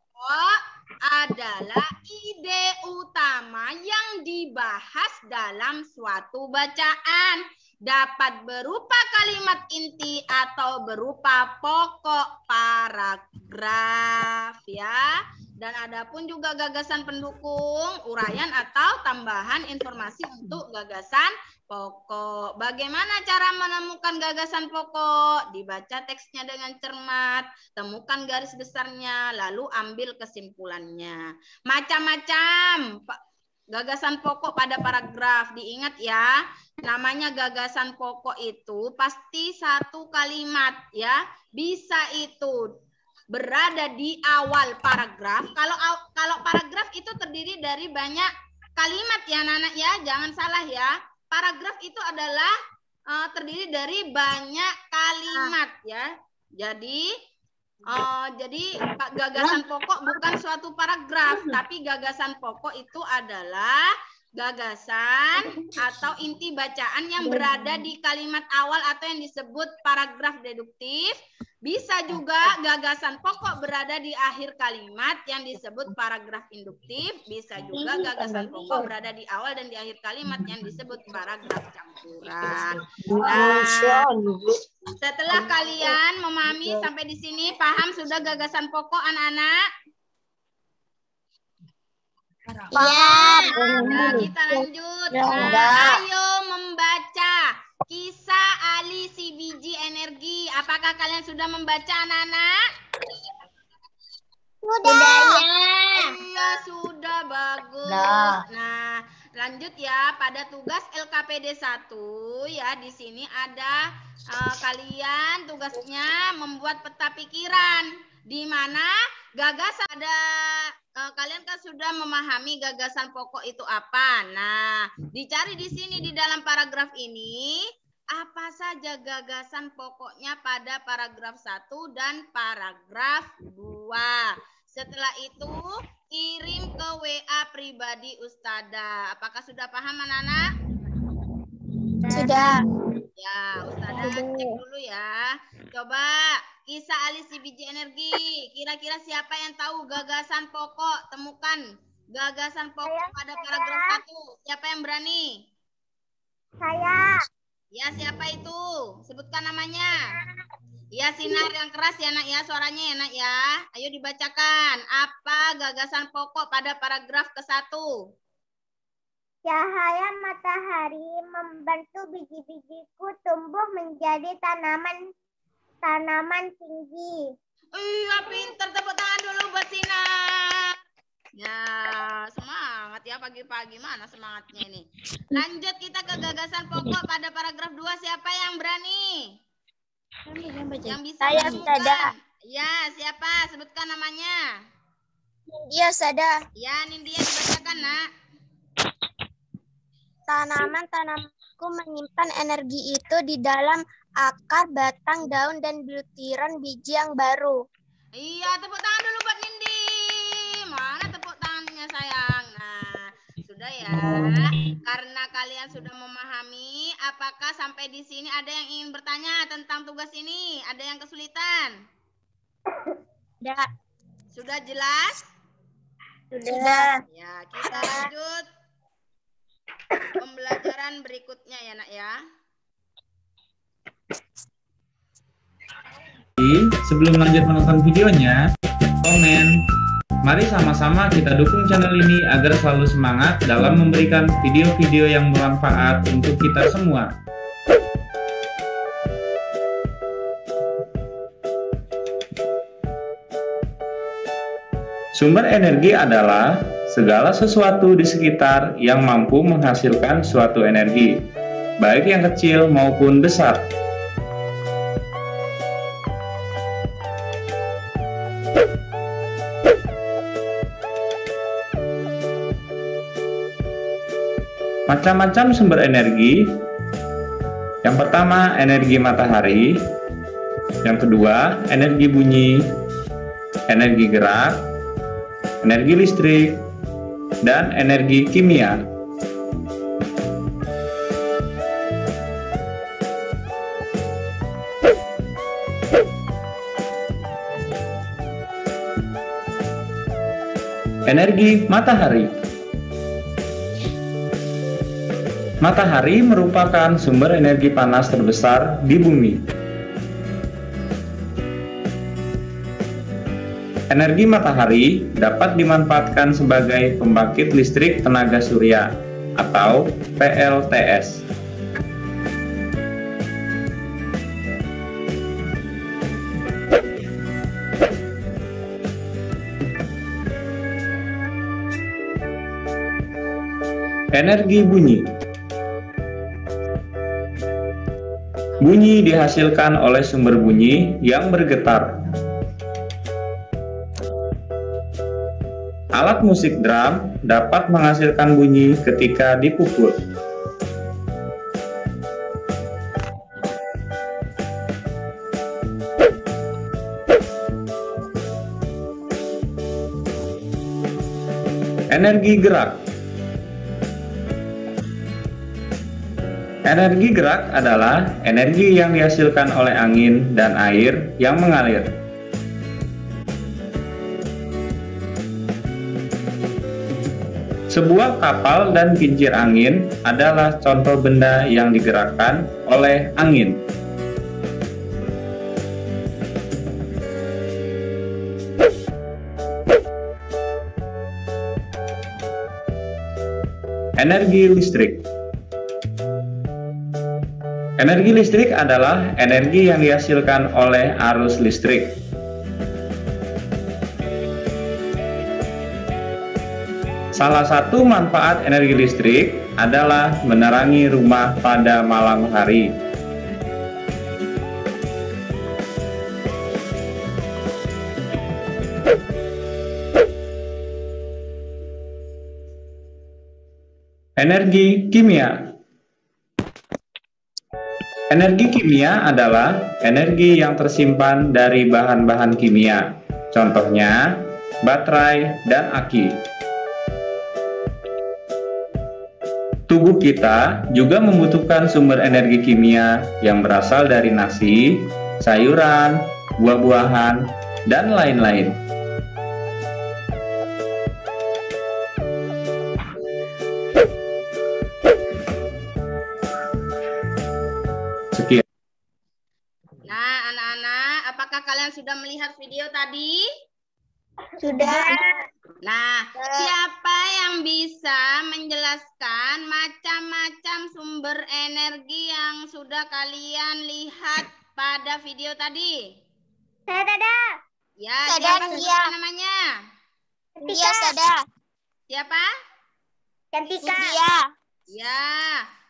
pokok adalah ide utama yang dibahas dalam suatu bacaan. dapat berupa kalimat inti atau berupa pokok paragraf ya. Dan ada pun juga gagasan pendukung, uraian atau tambahan informasi untuk gagasan pokok. Bagaimana cara menemukan gagasan pokok? Dibaca teksnya dengan cermat, temukan garis besarnya, lalu ambil kesimpulannya. Macam-macam gagasan pokok pada paragraf. Diingat ya, namanya gagasan pokok itu pasti satu kalimat ya. Bisa itu berada di awal paragraf. Kalau paragraf itu terdiri dari banyak kalimat ya anak-anak ya, jangan salah ya. Paragraf itu adalah terdiri dari banyak kalimat ya. Jadi gagasan pokok bukan suatu paragraf, tapi gagasan pokok itu adalah gagasan atau inti bacaan yang berada di kalimat awal atau yang disebut paragraf deduktif. Bisa juga gagasan pokok berada di akhir kalimat yang disebut paragraf induktif. Bisa juga gagasan pokok berada di awal dan di akhir kalimat yang disebut paragraf campuran. Nah, setelah kalian memahami sampai di sini, paham sudah gagasan pokok anak-anak? Iya. Nah, kita lanjut. Nah, ayo membaca kisah Ali si biji energi. Apakah kalian sudah membaca anak-anak? Sudah. Iya, sudah bagus. Nah, lanjut ya pada tugas LKPD 1 ya. Di sini ada kalian tugasnya membuat peta pikiran di mana gagasan ada kalian kan sudah memahami gagasan pokok itu apa. Nah, dicari di sini di dalam paragraf ini apa saja gagasan pokoknya pada paragraf 1 dan paragraf 2. Setelah itu kirim ke WA pribadi Ustadzah. Apakah sudah paham anak-anak? Sudah. Ya, Ustadzah cek dulu ya. Coba kisah Ali si biji energi. Kira-kira siapa yang tahu gagasan pokok? Temukan gagasan pokok pada paragraf 1. Siapa yang berani? Saya. Ya, siapa itu? Sebutkan namanya. Ya, sinar yang keras ya nak ya, suaranya ya nak ya. Ayo dibacakan. Apa gagasan pokok pada paragraf ke-1? Cahaya matahari membantu biji-bijiku tumbuh menjadi tanaman tinggi. Iya, pinter. Tepuk tangan dulu buat Sinar. Ya, semangat ya pagi-pagi. Mana semangatnya ini? Lanjut kita ke gagasan pokok pada paragraf 2. Siapa yang berani? Yang bisa Saya menyebutkan? Ya, siapa? Sebutkan namanya. Iya, Sada. Ya, Nindya dibacakan, nak. Tanaman-tanamanku menyimpan energi itu di dalam akar, batang, daun, dan butiran biji yang baru. Iya, tepuk tangan dulu buat Nindi. Mana tepuk tangannya sayang? Nah, sudah ya. Karena kalian sudah memahami, apakah sampai di sini ada yang ingin bertanya tentang tugas ini? Ada yang kesulitan? Sudah jelas? Sudah. Ya, kita lanjut pembelajaran berikutnya ya nak ya. Sebelum lanjut menonton videonya, komen. Mari sama-sama kita dukung channel ini agar selalu semangat dalam memberikan video-video yang bermanfaat untuk kita semua. Sumber energi adalah segala sesuatu di sekitar yang mampu menghasilkan suatu energi, baik yang kecil maupun besar. Macam-macam sumber energi. Yang pertama, energi matahari. Yang kedua, energi bunyi, energi gerak, energi listrik, dan energi kimia. Energi matahari. Matahari merupakan sumber energi panas terbesar di bumi. Energi matahari dapat dimanfaatkan sebagai pembangkit listrik tenaga surya atau PLTS. Energi bunyi. Bunyi dihasilkan oleh sumber bunyi yang bergetar. Alat musik drum dapat menghasilkan bunyi ketika dipukul. Energi gerak. Energi gerak adalah energi yang dihasilkan oleh angin dan air yang mengalir. Sebuah kapal dan kincir angin adalah contoh benda yang digerakkan oleh angin. Energi listrik. Energi listrik adalah energi yang dihasilkan oleh arus listrik. Salah satu manfaat energi listrik adalah menerangi rumah pada malam hari. Energi kimia. Energi kimia adalah energi yang tersimpan dari bahan-bahan kimia, contohnya baterai dan aki. Tubuh kita juga membutuhkan sumber energi kimia yang berasal dari nasi, sayuran, buah-buahan, dan lain-lain. Sekian. Nah, anak-anak, apakah kalian sudah melihat video tadi? Sudah. Nah, siapa yang bisa menjelaskan macam-macam sumber energi yang sudah kalian lihat pada video tadi? Saya Dada. Ya, Saya siapa Dia. namanya? Dia Sada. Siapa? Cantika. Dia. Ya,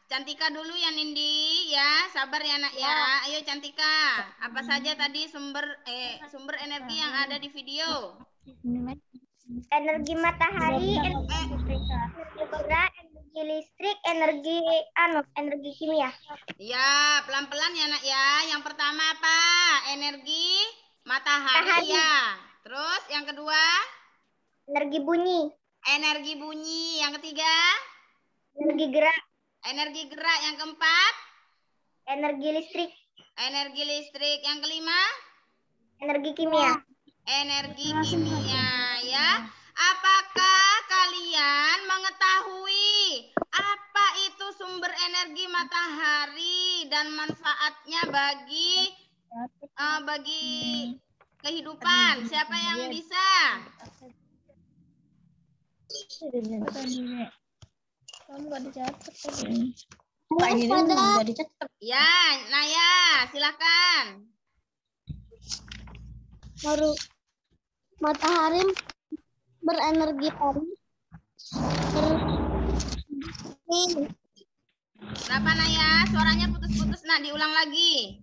Cantika dulu ya Nindi, ya. Sabar ya nak ya. Ayo Cantika. Apa saja tadi sumber energi yang ada di video? Energi matahari, energi gerak, energi listrik, energi kimia. Ya, pelan-pelan ya nak ya. Yang pertama apa? Energi matahari ya. Terus yang kedua? Energi bunyi. Energi bunyi. Yang ketiga? Energi gerak. Energi gerak. Yang keempat? Energi listrik. Energi listrik. Yang kelima? Energi kimia. Energi kimia ya. Apakah kalian mengetahui apa itu sumber energi matahari dan manfaatnya bagi kehidupan? Siapa yang bisa? Ya, Naya, silakan. Matahari berenergi panas. Kenapa Naya? Suaranya putus-putus nak, diulang lagi.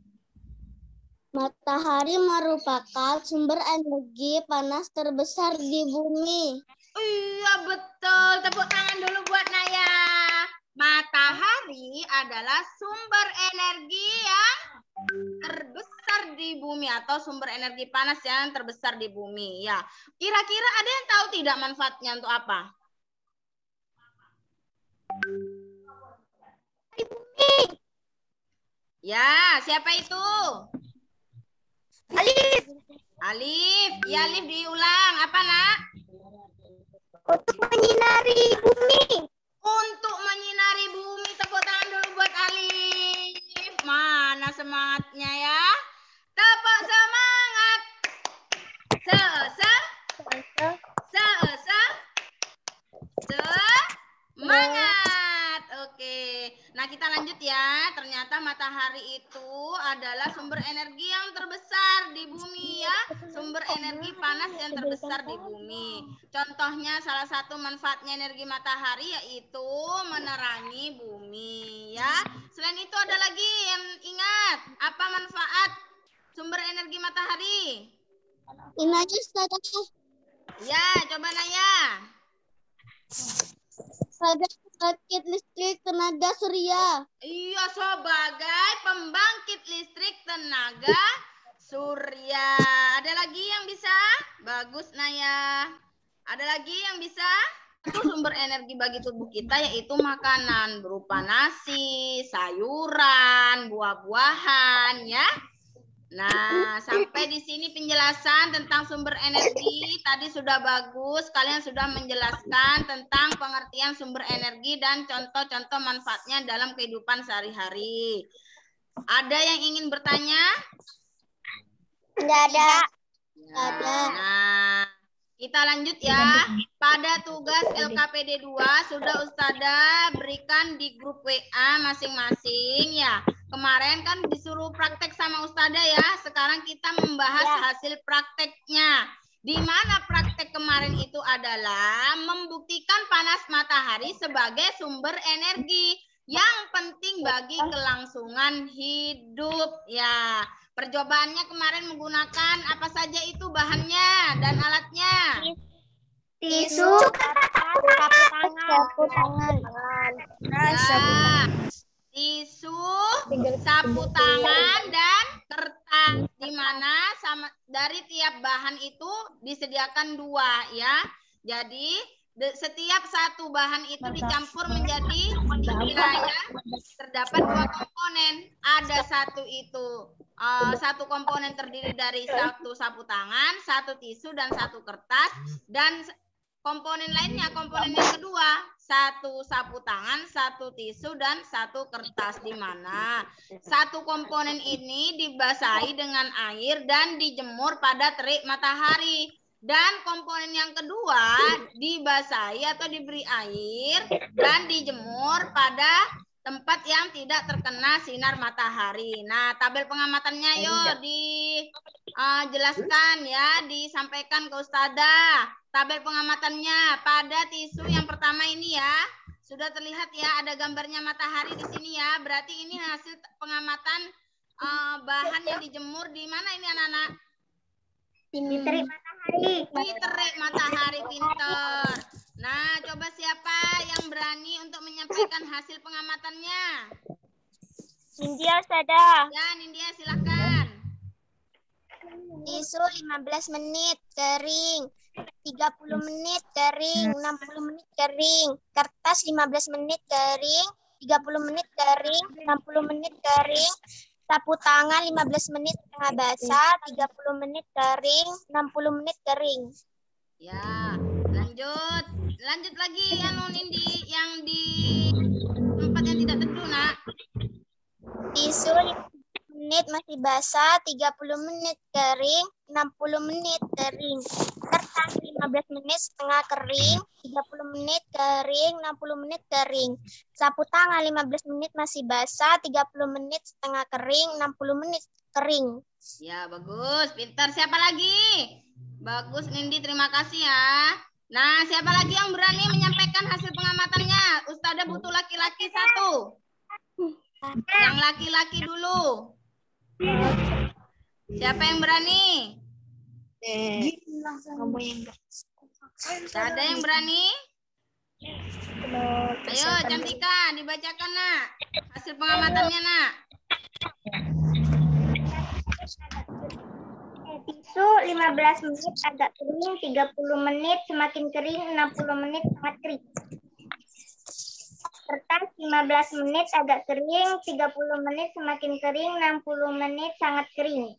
Matahari merupakan sumber energi panas terbesar di bumi. Iya betul. Tepuk tangan dulu buat Naya. Matahari adalah sumber energi yang terbesar di bumi atau sumber energi panas yang terbesar di bumi. Ya, kira-kira ada yang tahu tidak manfaatnya untuk apa? Di bumi. Ya, siapa itu? Alif. Alif. Ya, Alif diulang. Apa nak? Untuk menyinari bumi. Untuk menyinari bumi. Tepuk semangatnya ya. Tepuk semangat. Semangat. Oke. Nah, kita lanjut ya. Ternyata matahari itu adalah sumber energi yang terbesar di bumi ya. Sumber energi panas yang terbesar di bumi. Contohnya salah satu manfaatnya energi matahari yaitu menerangi bumi ya. Selain itu ada lagi yang ingat, apa manfaat sumber energi matahari? Ini aja Ustazah. Ya, coba Naya. Pembangkit listrik tenaga surya. Iya, sebagai pembangkit listrik tenaga surya. Ada lagi yang bisa? Bagus, Naya. Ada lagi yang bisa? Itu sumber energi bagi tubuh kita yaitu makanan berupa nasi, sayuran, buah-buahan ya. Nah, sampai di sini penjelasan tentang sumber energi. Tadi sudah bagus, kalian sudah menjelaskan tentang pengertian sumber energi dan contoh-contoh manfaatnya dalam kehidupan sehari-hari. Ada yang ingin bertanya? Tidak ada. Nah, kita lanjut ya. Pada tugas LKPD 2 sudah Ustazah berikan di grup WA masing-masing ya. Kemarin kan disuruh praktek sama Ustazah ya. Sekarang kita membahas hasil prakteknya. Di mana praktek kemarin itu adalah membuktikan panas matahari sebagai sumber energi yang penting bagi kelangsungan hidup ya. Percobaannya kemarin menggunakan apa saja itu bahannya dan alatnya? Tisu, sapu tangan. Ya, tisu, sapu tangan, dan kertas. Di mana sama dari tiap bahan itu disediakan 2 ya. Jadi setiap satu bahan itu dicampur menjadi 3 ya. Terdapat 2 komponen. Ada satu komponen terdiri dari 1 sapu tangan, 1 tisu, dan 1 kertas. Dan komponen lainnya, komponen yang kedua, 1 sapu tangan, 1 tisu, dan 1 kertas. Di mana 1 komponen ini dibasahi dengan air dan dijemur pada terik matahari. Dan komponen yang kedua dibasahi atau diberi air dan dijemur pada tempat yang tidak terkena sinar matahari. Nah, tabel pengamatannya yuk dijelaskan ya, disampaikan ke Ustazah. Tabel pengamatannya pada tisu yang pertama ini ya. Sudah terlihat ya, ada gambarnya matahari di sini ya. Berarti ini hasil pengamatan bahan yang dijemur di mana ini anak-anak? Di terik matahari. Di terik matahari, pinter. Nah, coba siapa yang berani untuk menyampaikan hasil pengamatannya? Nindya, Ustazah. Ya, Nindya silahkan. Tisu 15 menit kering, 30 menit kering, 60 menit kering. Kertas 15 menit kering, 30 menit kering, 60 menit kering. Sapu tangan 15 menit setengah basah, 30 menit kering, 60 menit kering. Ya, lanjut. Lanjut lagi ya Nindi yang di tempat yang tidak teduh, Nak. Tisu 15 menit masih basah, 30 menit kering, 60 menit kering. Kertas 15 menit setengah kering, 30 menit kering, 60 menit kering. Sapu tangan 15 menit masih basah, 30 menit setengah kering, 60 menit kering. Ya, bagus. Pintar. Siapa lagi? Bagus, Nindi. Terima kasih ya. Nah, siapa lagi yang berani menyampaikan hasil pengamatannya? Ustazah butuh laki-laki 1. Yang laki-laki dulu. Siapa yang berani? Tidak ada yang berani? Ayo, Cantika, dibacakan, Nak. Hasil pengamatannya, Nak. Tisu 15 menit agak kering, 30 menit semakin kering, 60 menit sangat kering. Kertas 15 menit agak kering, 30 menit semakin kering, 60 menit sangat kering.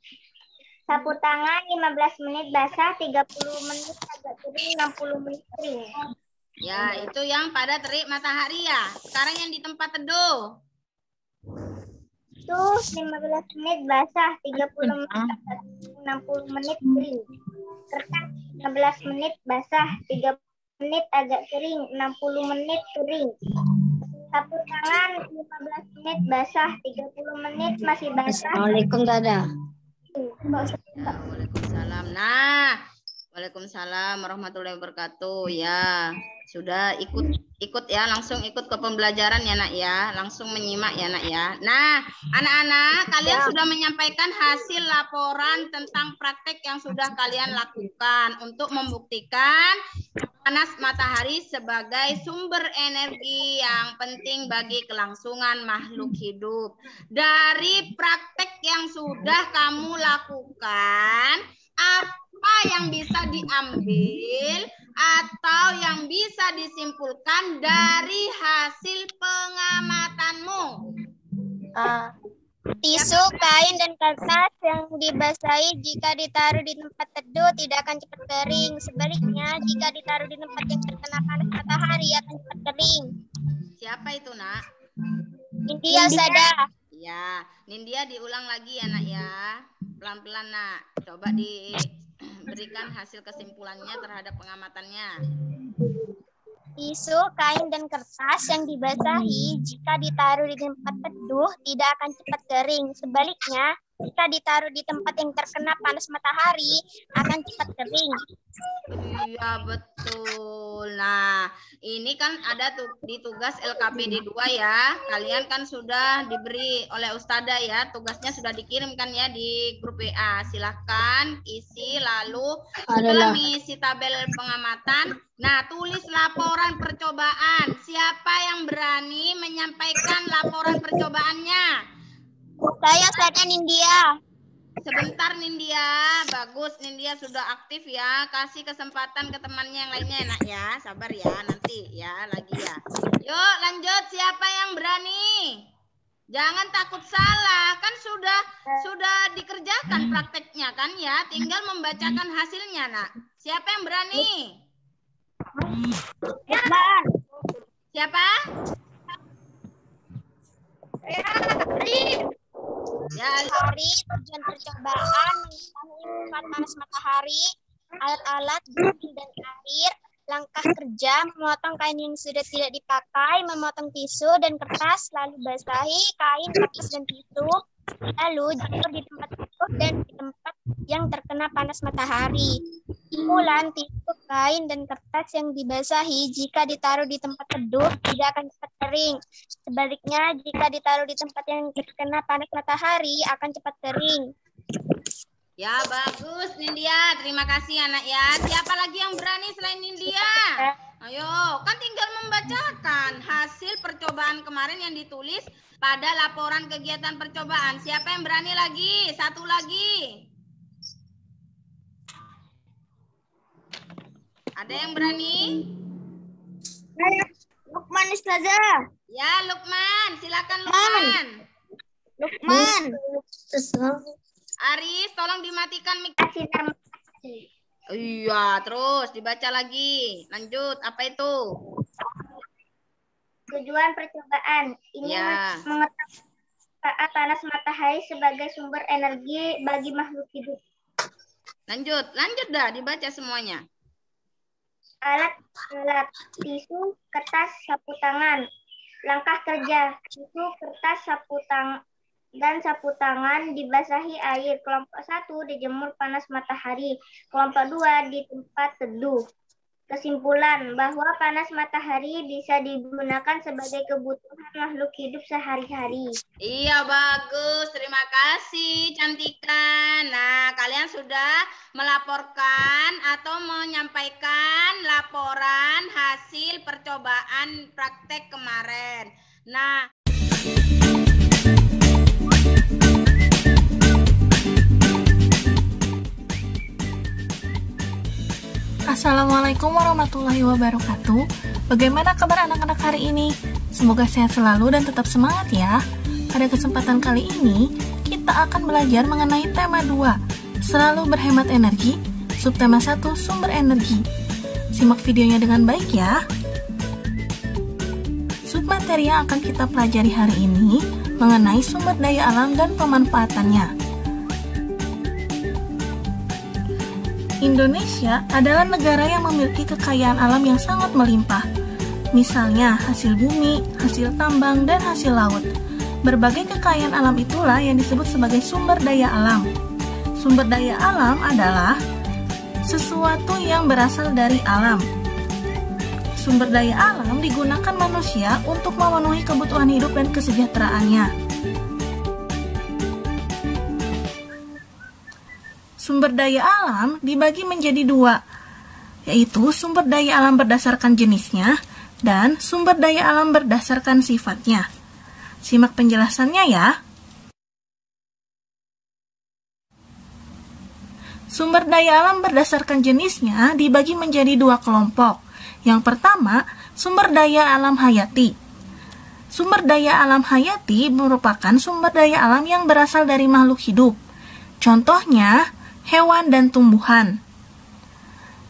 Sapu tangan 15 menit basah, 30 menit agak kering, 60 menit kering. Ya, itu yang pada terik matahari ya. Sekarang yang di tempat teduh. Tisu 15 menit basah, 30 menit 60 menit kering. Kertas 15 menit basah, 30 menit agak kering, 60 menit kering. Sapu tangan 15 menit basah, 30 menit masih basah. Assalamualaikum Dada. Ya, waalaikumsalam. Nah, waalaikumsalam warahmatullahi wabarakatuh. Ya, sudah ikut ya, langsung ikut ke pembelajaran ya nak ya, langsung menyimak ya nak ya. Nah, anak-anak kalian sudah menyampaikan hasil laporan tentang praktek yang sudah kalian lakukan untuk membuktikan panas matahari sebagai sumber energi yang penting bagi kelangsungan makhluk hidup. Dari praktek yang sudah kamu lakukan, apa yang bisa diambil atau yang bisa disimpulkan dari hasil pengamatanmu? Tisu, kain, dan kertas yang dibasahi jika ditaruh di tempat teduh tidak akan cepat kering. Sebaliknya, jika ditaruh di tempat yang terkena panas matahari akan cepat kering. Siapa itu nak? Nindya, Sada. Ya, Nindya diulang lagi ya nak ya. Pelan-pelan nak. Coba diberikan hasil kesimpulannya terhadap pengamatannya. Tisu, kain, dan kertas yang dibasahi jika ditaruh di tempat teduh tidak akan cepat kering. Sebaliknya, jika ditaruh di tempat yang terkena panas matahari akan cepat kering. Iya betul. Nah, ini kan ada di tugas LKPD 2 ya. Kalian kan sudah diberi oleh Ustadzah ya. Tugasnya sudah dikirimkan ya di grup WA. Silahkan isi lalu setelah mengisi tabel pengamatan. Nah, tulis laporan percobaan. Siapa yang berani menyampaikan laporan percobaannya? Saya Sada, Nindya. Sebentar Nindya, bagus Nindya sudah aktif ya. Kasih kesempatan ke temannya yang lainnya enak ya. Sabar ya nanti ya lagi ya. Yuk lanjut, siapa yang berani? Jangan takut salah, kan sudah dikerjakan prakteknya kan ya. Tinggal membacakan hasilnya nak. Siapa yang berani? Siapa? Ya, hari tujuan percobaan mengetahui panas matahari, alat-alat, gunting dan air, langkah kerja, memotong kain yang sudah tidak dipakai, memotong tisu dan kertas, lalu basahi kain, kertas dan tisu, lalu jemur di tempat teduh dan di tempat yang terkena panas matahari. Kesimpulan, tisu, kain, dan kertas yang dibasahi jika ditaruh di tempat teduh tidak akan cepat kering. Sebaliknya, jika ditaruh di tempat yang terkena panas matahari akan cepat kering. Ya, bagus Nindya. Terima kasih anak ya. Siapa lagi yang berani selain Nindya? Ayo, kan tinggal membacakan hasil percobaan kemarin yang ditulis pada laporan kegiatan percobaan. Siapa yang berani lagi? Satu lagi. Ada yang berani? Lukman, Ustazah. Ya, Lukman. Silakan Lukman. Lukman. Aris, tolong dimatikan mic. Iya, terus dibaca lagi. Lanjut, apa itu? Tujuan percobaan ini mengetahui panas matahari sebagai sumber energi bagi makhluk hidup. Lanjut dah, dibaca semuanya. Alat tisu, kertas, sapu tangan. Langkah kerja, tisu, kertas, sapu tangan dibasahi air. Kelompok 1 dijemur panas matahari. Kelompok 2 di tempat teduh. Kesimpulan bahwa panas matahari bisa digunakan sebagai kebutuhan makhluk hidup sehari-hari. Iya, bagus. Terima kasih, Cantika. Nah, kalian sudah melaporkan atau menyampaikan laporan hasil percobaan praktek kemarin. Nah, Assalamualaikum warahmatullahi wabarakatuh. Bagaimana kabar anak-anak hari ini? Semoga sehat selalu dan tetap semangat ya. Pada kesempatan kali ini, kita akan belajar mengenai tema 2, selalu berhemat energi, subtema 1, sumber energi. Simak videonya dengan baik ya. Submateri yang akan kita pelajari hari ini mengenai sumber daya alam dan pemanfaatannya. Indonesia adalah negara yang memiliki kekayaan alam yang sangat melimpah. Misalnya hasil bumi, hasil tambang, dan hasil laut. Berbagai kekayaan alam itulah yang disebut sebagai sumber daya alam. Sumber daya alam adalah sesuatu yang berasal dari alam. Sumber daya alam digunakan manusia untuk memenuhi kebutuhan hidup dan kesejahteraannya. Sumber daya alam dibagi menjadi dua, yaitu sumber daya alam berdasarkan jenisnya dan sumber daya alam berdasarkan sifatnya. Simak penjelasannya ya. Sumber daya alam berdasarkan jenisnya dibagi menjadi dua kelompok. Yang pertama, sumber daya alam hayati. Sumber daya alam hayati merupakan sumber daya alam yang berasal dari makhluk hidup. Contohnya, hewan dan tumbuhan.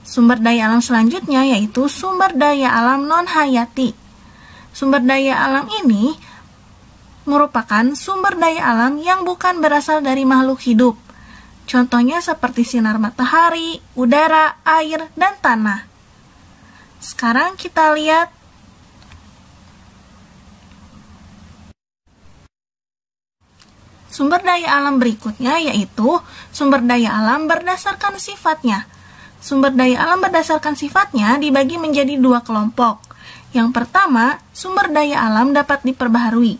Sumber daya alam selanjutnya yaitu sumber daya alam non-hayati. Sumber daya alam ini merupakan sumber daya alam yang bukan berasal dari makhluk hidup. Contohnya seperti sinar matahari, udara, air, dan tanah. Sekarang kita lihat sumber daya alam berikutnya, yaitu sumber daya alam berdasarkan sifatnya. Sumber daya alam berdasarkan sifatnya dibagi menjadi dua kelompok. Yang pertama, sumber daya alam dapat diperbaharui.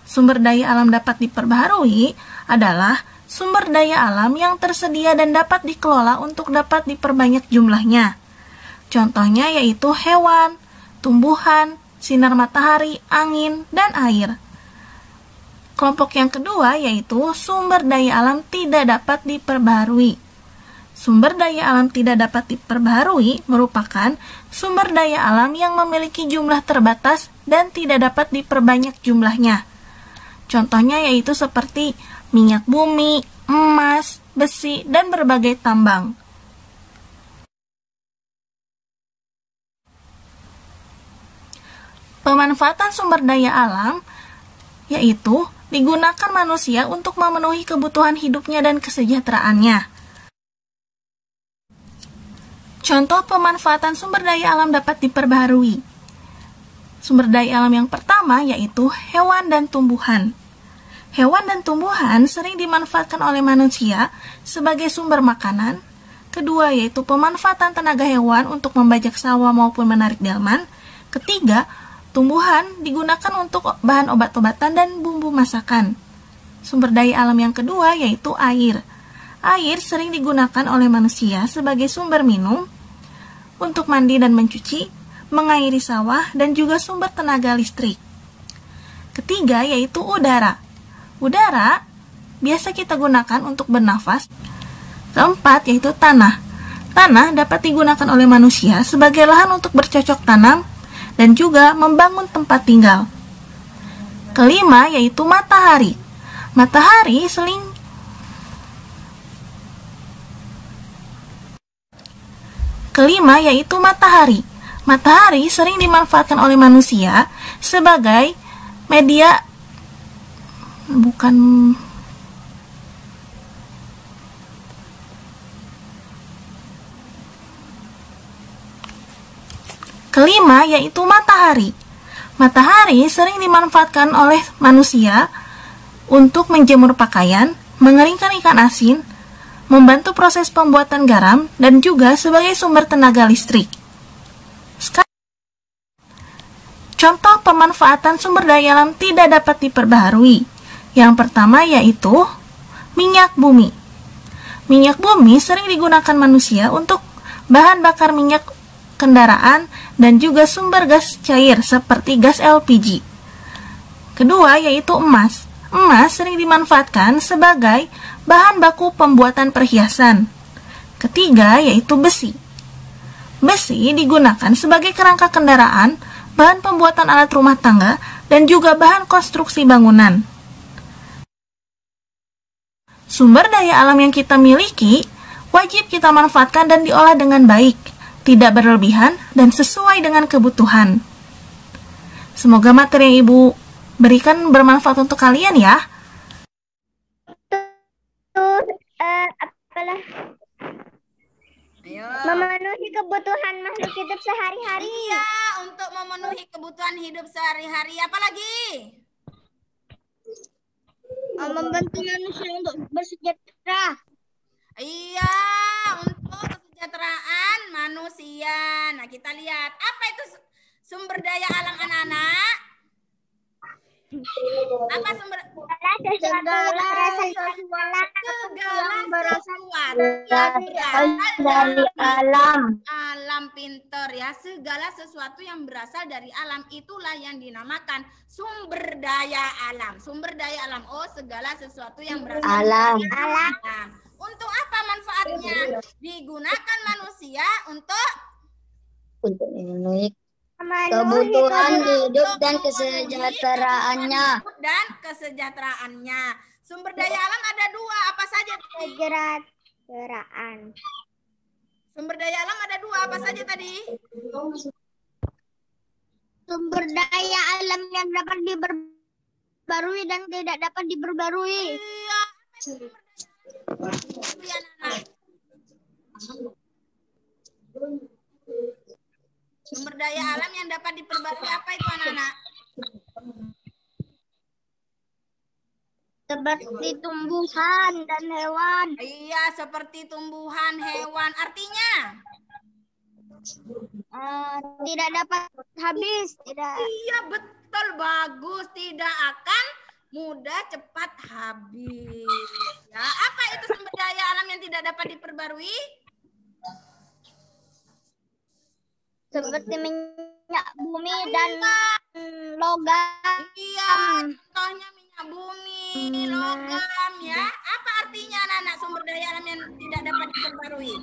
Sumber daya alam dapat diperbaharui adalah sumber daya alam yang tersedia dan dapat dikelola untuk dapat diperbanyak jumlahnya. Contohnya yaitu hewan, tumbuhan, sinar matahari, angin, dan air. Kelompok yang kedua yaitu sumber daya alam tidak dapat diperbaharui. Sumber daya alam tidak dapat diperbaharui merupakan sumber daya alam yang memiliki jumlah terbatas dan tidak dapat diperbanyak jumlahnya. Contohnya yaitu seperti minyak bumi, emas, besi, dan berbagai tambang. Pemanfaatan sumber daya alam yaitu digunakan manusia untuk memenuhi kebutuhan hidupnya dan kesejahteraannya. Contoh pemanfaatan sumber daya alam dapat diperbaharui. Sumber daya alam yang pertama yaitu hewan dan tumbuhan. Hewan dan tumbuhan sering dimanfaatkan oleh manusia sebagai sumber makanan. Kedua yaitu pemanfaatan tenaga hewan untuk membajak sawah maupun menarik delman. Ketiga, tumbuhan digunakan untuk bahan obat-obatan dan bumbu masakan. Sumber daya alam yang kedua yaitu air. Air sering digunakan oleh manusia sebagai sumber minum, untuk mandi dan mencuci, mengairi sawah, dan juga sumber tenaga listrik. Ketiga yaitu udara. Udara biasa kita gunakan untuk bernafas. Keempat yaitu tanah. Tanah dapat digunakan oleh manusia sebagai lahan untuk bercocok tanam dan juga membangun tempat tinggal. Kelima yaitu matahari. Matahari Matahari sering dimanfaatkan oleh manusia sebagai media Kelima yaitu matahari. Matahari sering dimanfaatkan oleh manusia untuk menjemur pakaian, mengeringkan ikan asin, membantu proses pembuatan garam, dan juga sebagai sumber tenaga listrik. Contoh pemanfaatan sumber daya alam tidak dapat diperbaharui. Yang pertama yaitu minyak bumi. Minyak bumi sering digunakan manusia untuk bahan bakar minyak kendaraan dan juga sumber gas cair seperti gas LPG. Kedua yaitu emas. Emas sering dimanfaatkan sebagai bahan baku pembuatan perhiasan. Ketiga yaitu besi. Besi digunakan sebagai kerangka kendaraan, bahan pembuatan alat rumah tangga, dan juga bahan konstruksi bangunan. Sumber daya alam yang kita miliki wajib kita manfaatkan dan diolah dengan baik, tidak berlebihan dan sesuai dengan kebutuhan. Semoga materi yang Ibu berikan bermanfaat untuk kalian ya. Apalah Ayo. memenuhi kebutuhan makhluk hidup sehari-hari. Iya, untuk memenuhi kebutuhan hidup sehari-hari. Apalagi? Membantu manusia untuk bersejahtera. Iya, untuk kesejahteraan manusia. Nah, kita lihat apa itu sumber daya alam anak-anak? Apa sumber Segala sesuatu yang berasal dari alam. Alam, pinter ya. Segala sesuatu yang berasal dari alam itulah yang dinamakan sumber daya alam. Sumber daya alam. Oh, segala sesuatu yang berasal dari alam. Untuk apa manfaatnya? Digunakan manusia untuk memenuhi kebutuhan hidup dan kesejahteraannya. Dan kesejahteraannya. Sumber daya alam ada dua. Apa saja? Kesejahteraan. Sumber daya alam ada dua. Apa saja tadi? Sumber daya alam yang dapat diperbarui dan tidak dapat diperbarui. Iya. Iya, anak. Sumber daya alam yang dapat diperbarui apa itu anak-anak? Seperti tumbuhan dan hewan. Iya, seperti tumbuhan, hewan. Artinya? Tidak dapat habis. Tidak. Iya, betul. Bagus. Tidak akan mudah cepat habis. Ya, apa itu sumber daya alam yang tidak dapat diperbarui? Seperti minyak bumi dan logam. Iya, contohnya minyak bumi, logam ya. Apa artinya anak-anak sumber daya alam yang tidak dapat diperbarui?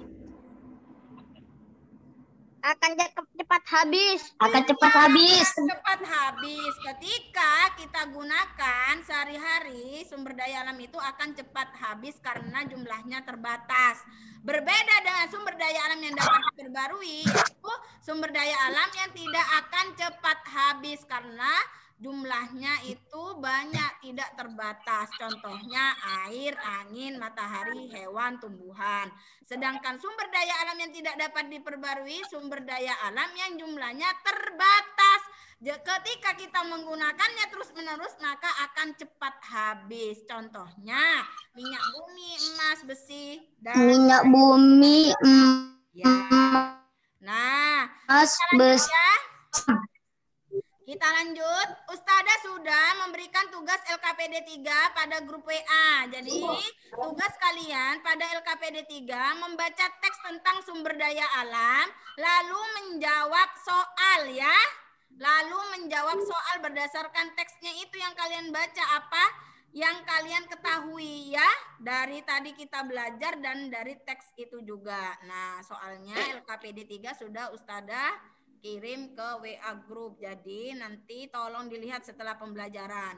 Akan cepat habis. Cepat habis. Ketika kita gunakan sehari-hari, sumber daya alam itu akan cepat habis karena jumlahnya terbatas. Berbeda dengan sumber daya alam yang dapat diperbarui, yaitu sumber daya alam yang tidak akan cepat habis karena jumlahnya itu banyak, tidak terbatas. Contohnya air, angin, matahari, hewan, tumbuhan. Sedangkan sumber daya alam yang tidak dapat diperbarui, sumber daya alam yang jumlahnya terbatas. Ketika kita menggunakannya terus-menerus, maka akan cepat habis. Contohnya minyak bumi, emas, besi, dan Minyak bumi, ya. Nah, emas, besi. Kita lanjut. Ustazah sudah memberikan tugas LKPD 3 pada grup WA. Jadi, tugas kalian pada LKPD 3 membaca teks tentang sumber daya alam, lalu menjawab soal ya. Lalu menjawab soal berdasarkan teksnya itu yang kalian baca apa yang kalian ketahui ya. Dari tadi kita belajar dan dari teks itu juga. Nah, soalnya LKPD 3 sudah Ustazah kirim ke WA grup. Jadi nanti tolong dilihat setelah pembelajaran.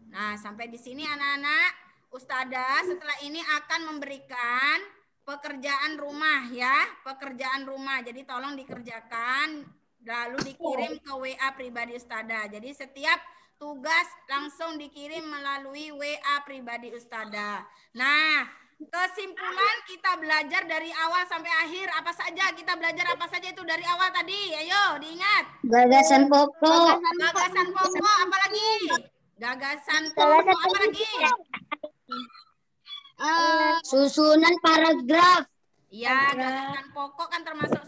Nah, sampai di sini anak-anak, Ustazah setelah ini akan memberikan pekerjaan rumah ya, pekerjaan rumah. Jadi tolong dikerjakan lalu dikirim ke WA pribadi Ustazah. Jadi setiap tugas langsung dikirim melalui WA pribadi Ustazah. Nah, kesimpulan kita belajar dari awal sampai akhir apa saja, kita belajar apa saja itu dari awal tadi. Ayo diingat. Gagasan pokok. Gagasan pokok apa lagi? Gagasan pokok apa lagi? Susunan paragraf. Ya, gagasan pokok kan termasuk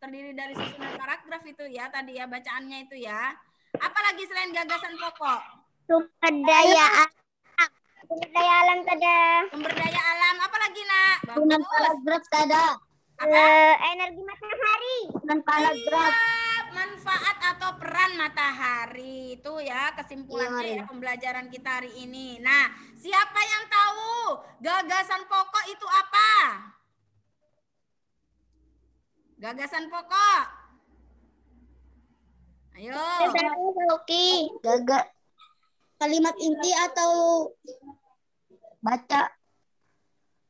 terdiri dari susunan paragraf itu ya tadi ya bacaannya itu ya. Apalagi selain gagasan pokok? Sumber daya alam. Sumber daya alam tada. Sumber daya alam apalagi nak? Susunan paragraf tada. Apa? Energi matahari. Susunan paragraf. Iya, manfaat atau peran matahari itu ya kesimpulannya ya pembelajaran kita hari ini. Nah, siapa yang tahu gagasan pokok itu apa? Gagasan pokok. Ayo. Kalimat inti atau baca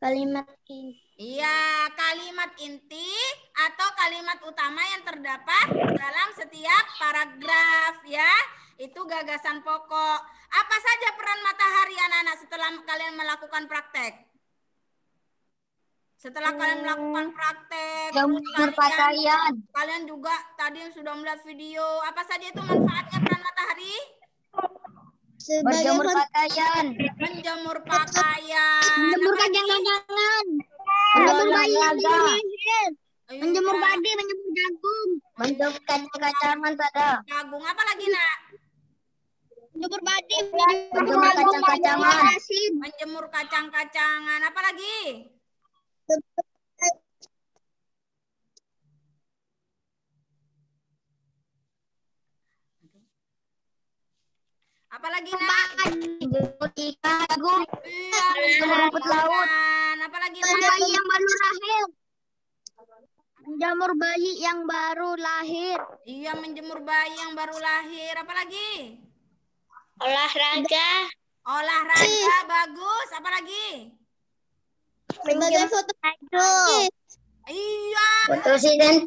kalimat inti. Iya, kalimat inti atau kalimat utama yang terdapat dalam setiap paragraf ya. Itu gagasan pokok. Apa saja peran matahari anak-anak setelah kalian melakukan praktek? Setelah kalian melakukan praktek, kalian juga tadi sudah melihat video. Apa saja itu manfaatnya peran matahari? Berjemur pakaian. Menjemur pakaian. Menjemur kacang-kacangan. Menjemur bayi. Menjemur padi, menjemur jagung. Menjemur kacang-kacangan pada. Jagung apa lagi nak? Menjemur padi, menjemur kacang-kacangan. Menjemur kacang-kacangan. Apa lagi? Apalagi nak? Menjemur ikan jagung. Iya, Menjemur rumput laut. Apalagi Menjemur nak? bayi yang baru lahir. Menjemur bayi yang baru lahir. Iya, menjemur bayi yang baru lahir. Apalagi? Olahraga. Olahraga bagus. Apalagi? Sebagai foto Iya. fotosintesis.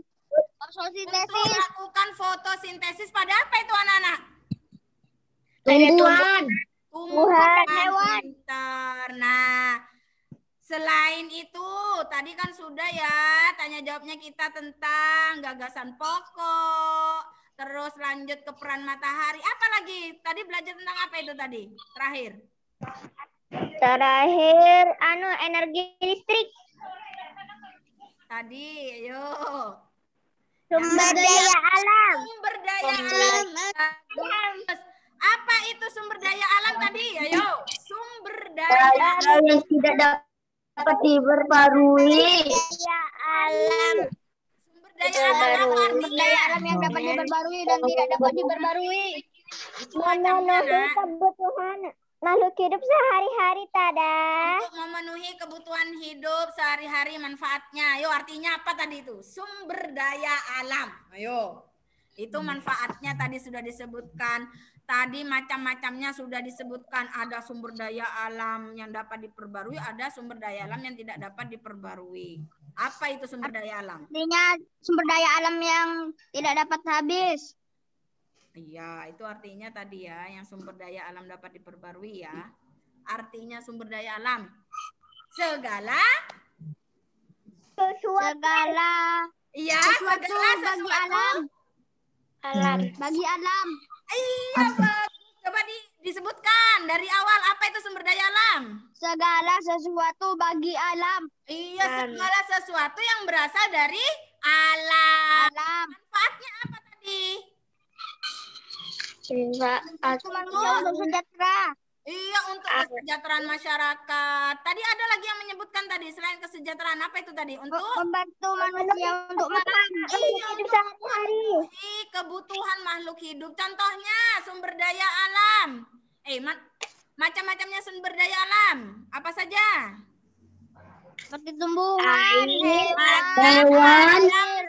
Untuk melakukan fotosintesis pada apa itu anak-anak? Tumbuhan. Tumbuhan hewan. pintar. Nah, selain itu, tadi kan sudah ya tanya jawabnya kita tentang gagasan pokok. Terus lanjut ke peran matahari. Apa lagi? Tadi belajar tentang apa itu tadi? Terakhir, energi listrik. Tadi, ayo. Sumber daya alam. Sumber daya alam. Bagus. Apa itu sumber daya alam tadi? Ayo. Sumber daya alam. Yang tidak dapat diperbarui. Daya alam. Sumber daya alam apa artinya? Yang dapat diperbarui dan tidak dapat diperbarui. Itu macamnya, Nak. Kebutuhan makhluk hidup sehari-hari, Tada. Untuk memenuhi kebutuhan hidup sehari-hari manfaatnya. Ayo, artinya apa tadi itu? Sumber daya alam. Ayo. Itu manfaatnya tadi sudah disebutkan. Tadi macam-macamnya sudah disebutkan. Ada sumber daya alam yang dapat diperbarui, ada sumber daya alam yang tidak dapat diperbarui. Apa itu sumber daya alam? Artinya sumber daya alam yang tidak dapat habis. Iya, itu artinya tadi ya, yang sumber daya alam dapat diperbarui ya. Artinya sumber daya alam. Segala. Iya, segala sesuatu. Bagi alam. Bagi alam. Iya, bagus. Coba disebutkan dari awal apa itu sumber daya alam? Segala sesuatu bagi alam. Iya, segala sesuatu yang berasal dari alam. Manfaatnya apa tadi? Untuk manusia untuk sejahtera. Iya, untuk kesejahteraan masyarakat. Tadi ada lagi yang menyebutkan tadi, selain kesejahteraan, apa itu tadi? Untuk membantu manusia untuk makan. Iya, untuk memenuhi kebutuhan makhluk hidup. Contohnya sumber daya alam. Macam-macamnya sumber daya alam. Apa saja? Seperti tumbuhan, hewan,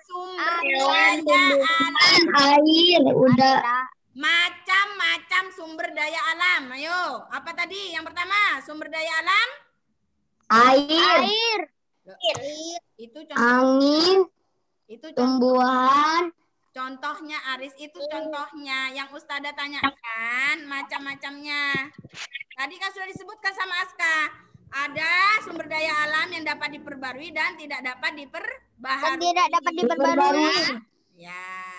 sumber daya alam. Air, udara. Macam-macam sumber daya alam. Ayo, apa tadi? Yang pertama, sumber daya alam? Air. Itu contoh. Angin. Itu Tumbuhan. Contohnya Aris, itu contohnya yang Ustazah tanyakan macam-macamnya. Tadi kan sudah disebutkan sama Aska. Ada sumber daya alam yang dapat diperbarui dan tidak dapat diperbarui. Ya.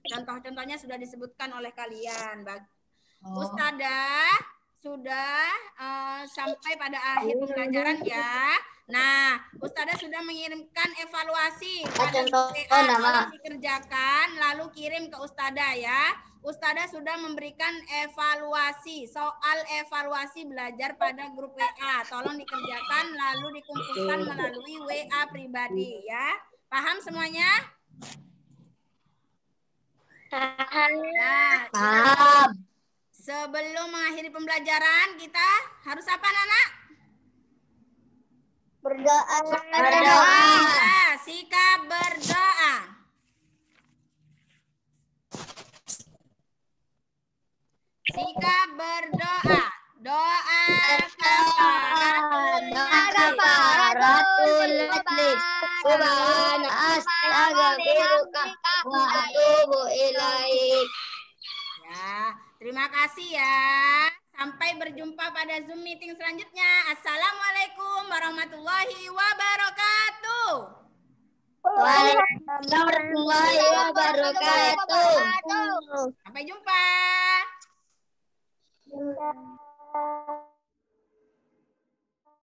Contoh-contohnya sudah disebutkan oleh kalian. Ustazah sudah sampai pada akhir pembelajaran ya. Nah, Ustazah sudah mengirimkan evaluasi pada PA dikerjakan, lalu kirim ke Ustazah ya. Ustazah sudah memberikan evaluasi, soal evaluasi belajar pada grup WA. Tolong dikerjakan lalu dikumpulkan melalui WA pribadi ya. Paham semuanya? Nah, Paham. sebelum mengakhiri pembelajaran kita harus apa, Nana? Berdoa. Sikap berdoa. Sikap berdoa. Doa kafaratul Subhana astaghfiruka wa atubu ilaik. Ya, terima kasih ya. Sampai berjumpa pada Zoom meeting selanjutnya. Assalamualaikum warahmatullahi wabarakatuh. Waalaikumsalam warahmatullahi wabarakatuh. Sampai jumpa.